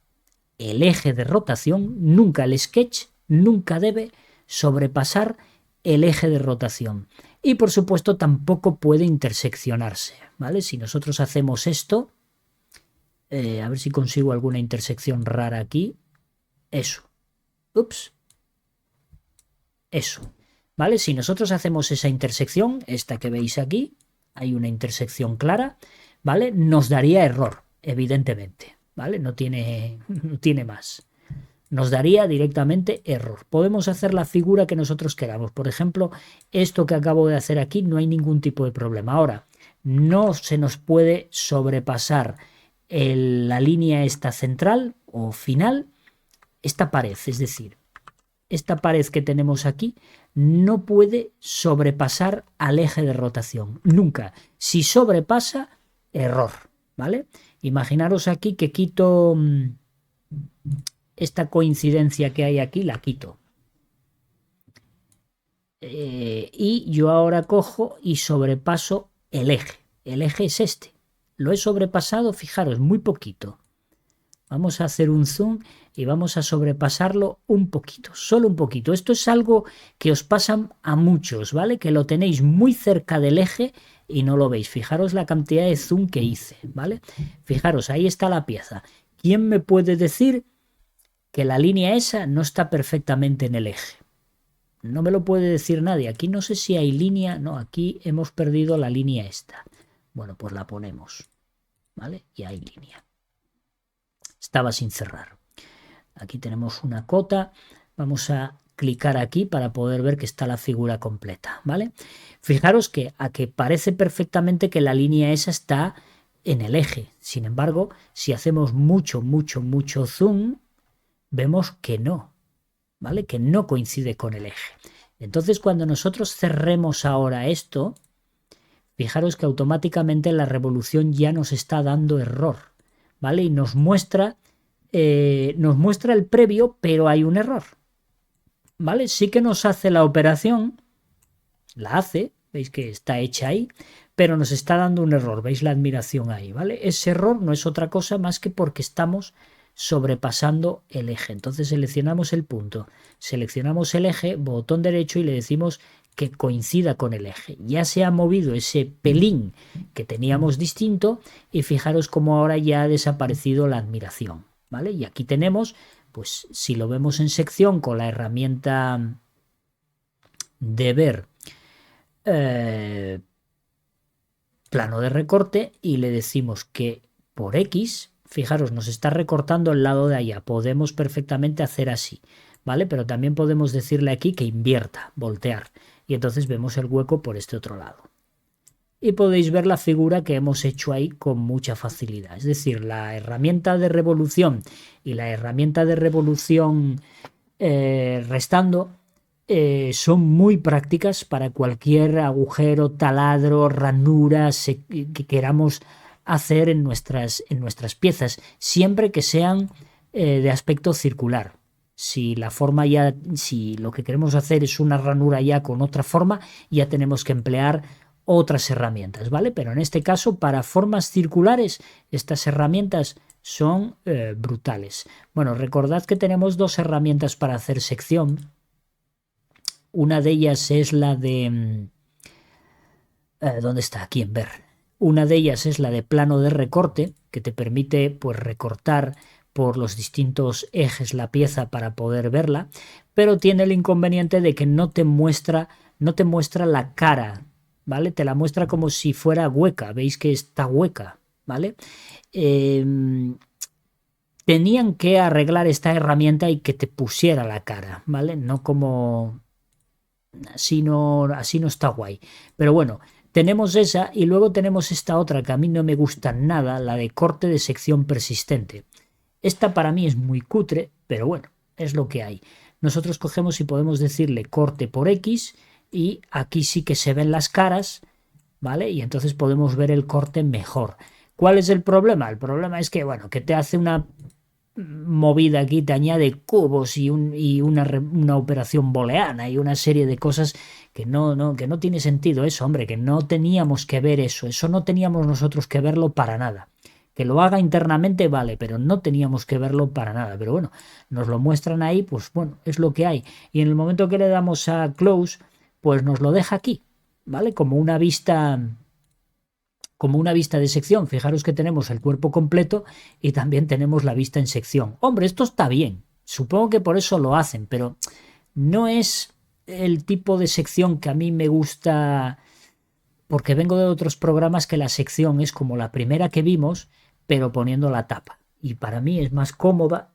el eje de rotación, nunca el sketch, nunca debe sobrepasar el eje de rotación. Y por supuesto tampoco puede interseccionarse, ¿vale? Si nosotros hacemos esto, a ver si consigo alguna intersección rara aquí. Eso. Ups. Eso. ¿Vale? Si nosotros hacemos esa intersección, esta que veis aquí, hay una intersección clara, ¿vale? Nos daría error, evidentemente, ¿vale? No tiene más. Nos daría directamente error. Podemos hacer la figura que nosotros queramos. Por ejemplo, esto que acabo de hacer aquí no hay ningún tipo de problema. Ahora, no se nos puede sobrepasar la línea esta central o final, esta pared, es decir, esta pared que tenemos aquí no puede sobrepasar al eje de rotación, nunca. Si sobrepasa, error, ¿vale? Imaginaros aquí que quito esta coincidencia que hay aquí, la quito. Y yo ahora cojo y sobrepaso el eje. El eje es este. Lo he sobrepasado, fijaros, muy poquito. Vamos a hacer un zoom y vamos a sobrepasarlo un poquito, solo un poquito. Esto es algo que os pasa a muchos, ¿vale? Que lo tenéis muy cerca del eje y no lo veis. Fijaros la cantidad de zoom que hice, ¿vale? Fijaros, ahí está la pieza. ¿Quién me puede decir que la línea esa no está perfectamente en el eje? No me lo puede decir nadie. Aquí no sé si hay línea. No, aquí hemos perdido la línea esta. Bueno, pues la ponemos, ¿vale? Y hay línea. Estaba sin cerrar. Aquí tenemos una cota. Vamos a clicar aquí para poder ver que está la figura completa, ¿vale? Fijaros que a que parece perfectamente que la línea esa está en el eje. Sin embargo, si hacemos mucho zoom, vemos que no, ¿vale? Que no coincide con el eje. Entonces, cuando nosotros cerremos ahora esto, fijaros que automáticamente la revolución ya nos está dando error, ¿vale? Y nos muestra el previo, pero hay un error, ¿vale? Sí que nos hace la operación, la hace, veis que está hecha ahí, pero nos está dando un error, veis la admiración ahí, ¿vale? Ese error no es otra cosa más que porque estamos sobrepasando el eje. Entonces seleccionamos el punto, seleccionamos el eje, botón derecho y le decimos que coincida con el eje. Ya se ha movido ese pelín que teníamos distinto y fijaros cómo ahora ya ha desaparecido la admiración, ¿vale? Y aquí tenemos, pues si lo vemos en sección con la herramienta de ver plano de recorte y le decimos que por X, fijaros, nos está recortando el lado de allá. Podemos perfectamente hacer así, ¿vale? Pero también podemos decirle aquí que invierta, voltear. Y entonces vemos el hueco por este otro lado. Y podéis ver la figura que hemos hecho ahí con mucha facilidad. Es decir, la herramienta de revolución y la herramienta de revolución restando son muy prácticas para cualquier agujero, taladro, ranura que queramos hacer en nuestras piezas, siempre que sean de aspecto circular. Si la forma ya, si lo que queremos hacer es una ranura ya con otra forma, ya tenemos que emplear otras herramientas, ¿vale? Pero en este caso, para formas circulares, estas herramientas son brutales. Bueno, recordad que tenemos dos herramientas para hacer sección. Una de ellas es la de... ¿dónde está? Aquí en ver. Una de ellas es la de plano de recorte, que te permite pues recortar por los distintos ejes la pieza para poder verla, pero tiene el inconveniente de que no te muestra la cara, ¿vale? Te la muestra como si fuera hueca, veis que está hueca, ¿vale? Tenían que arreglar esta herramienta y que te pusiera la cara, ¿vale? No como... así no está guay. Pero bueno, tenemos esa y luego tenemos esta otra que a mí no me gusta nada, la de corte de sección persistente. Esta para mí es muy cutre, pero bueno, es lo que hay. Nosotros cogemos y podemos decirle corte por X y aquí sí que se ven las caras, ¿vale? Y entonces podemos ver el corte mejor. ¿Cuál es el problema? El problema es que, bueno, que te hace una movida aquí te añade cubos y una operación booleana y una serie de cosas que no tiene sentido eso, hombre, que no teníamos que ver eso no teníamos nosotros que verlo para nada. Que lo haga internamente, vale, pero no teníamos que verlo para nada. Pero bueno, nos lo muestran ahí, pues bueno, es lo que hay. Y en el momento que le damos a close, pues nos lo deja aquí, ¿vale? Como una vista de sección. Fijaros que tenemos el cuerpo completo y también tenemos la vista en sección. Hombre, esto está bien. Supongo que por eso lo hacen, pero no es el tipo de sección que a mí me gusta, porque vengo de otros programas que la sección es como la primera que vimos, pero poniendo la tapa. Y para mí es más cómoda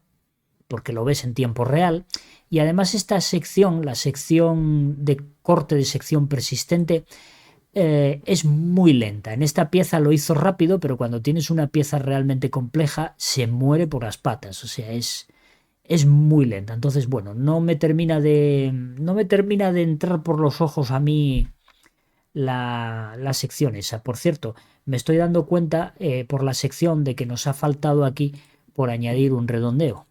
porque lo ves en tiempo real. Y además esta sección, la sección de corte de sección persistente, es muy lenta. En esta pieza lo hizo rápido, pero cuando tienes una pieza realmente compleja se muere por las patas. O sea, es muy lenta. Entonces, bueno, no me termina de entrar por los ojos a mí la sección esa. Por cierto, me estoy dando cuenta por la sección de que nos ha faltado aquí por añadir un redondeo.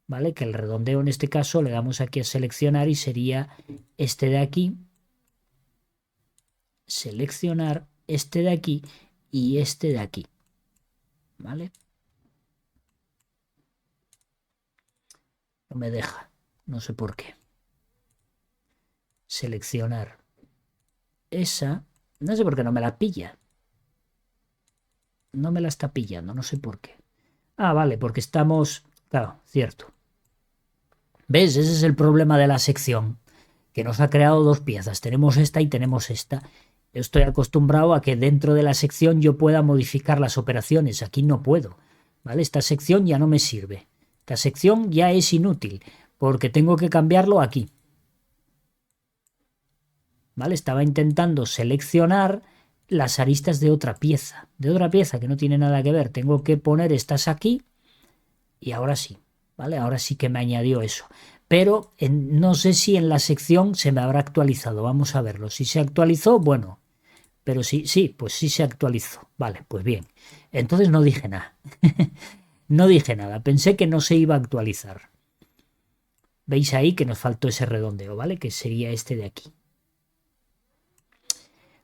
¿Vale? Que el redondeo en este caso le damos aquí a seleccionar y sería este de aquí. Seleccionar este de aquí y este de aquí, ¿vale? No me deja, no sé por qué. Seleccionar esa, no sé por qué no me la pilla. No me la está pillando, no sé por qué. Ah, vale, porque estamos, claro, cierto. ¿Ves? Ese es el problema de la sección, que nos ha creado dos piezas. Tenemos esta y tenemos esta. Yo estoy acostumbrado a que dentro de la sección yo pueda modificar las operaciones. Aquí no puedo, ¿vale? Esta sección ya no me sirve. Esta sección ya es inútil porque tengo que cambiarlo aquí. ¿Vale? Estaba intentando seleccionar las aristas de otra pieza que no tiene nada que ver. Tengo que poner estas aquí y ahora sí, ¿vale? Ahora sí que me añadió eso. Pero no sé si en la sección se me habrá actualizado. Vamos a verlo. Si se actualizó, bueno. Pero sí, pues sí se actualizó. Vale, pues bien. Entonces no dije nada. No dije nada. Pensé que no se iba a actualizar. Veis ahí que nos faltó ese redondeo, ¿vale? Que sería este de aquí.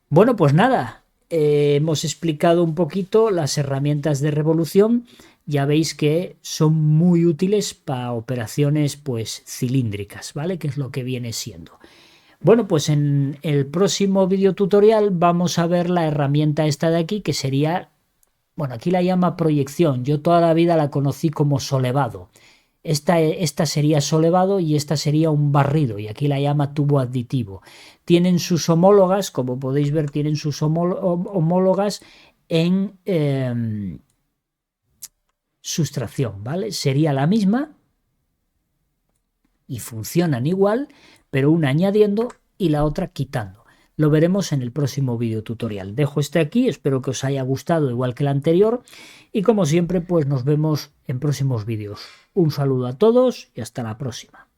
Bueno, pues nada. Hemos explicado un poquito las herramientas de revolución. Ya veis que son muy útiles para operaciones pues cilíndricas, ¿vale? Que es lo que viene siendo. Bueno, pues en el próximo video tutorial vamos a ver la herramienta esta de aquí, que sería, bueno, aquí la llama proyección. Yo toda la vida la conocí como solevado. Esta sería solevado y esta sería un barrido, y aquí la llama tubo aditivo. Tienen sus homólogas, como podéis ver, tienen sus homólogas en sustracción, ¿vale? Sería la misma y funcionan igual, pero una añadiendo y la otra quitando. Lo veremos en el próximo video tutorial. Dejo este aquí, espero que os haya gustado igual que el anterior y como siempre pues nos vemos en próximos vídeos. Un saludo a todos y hasta la próxima.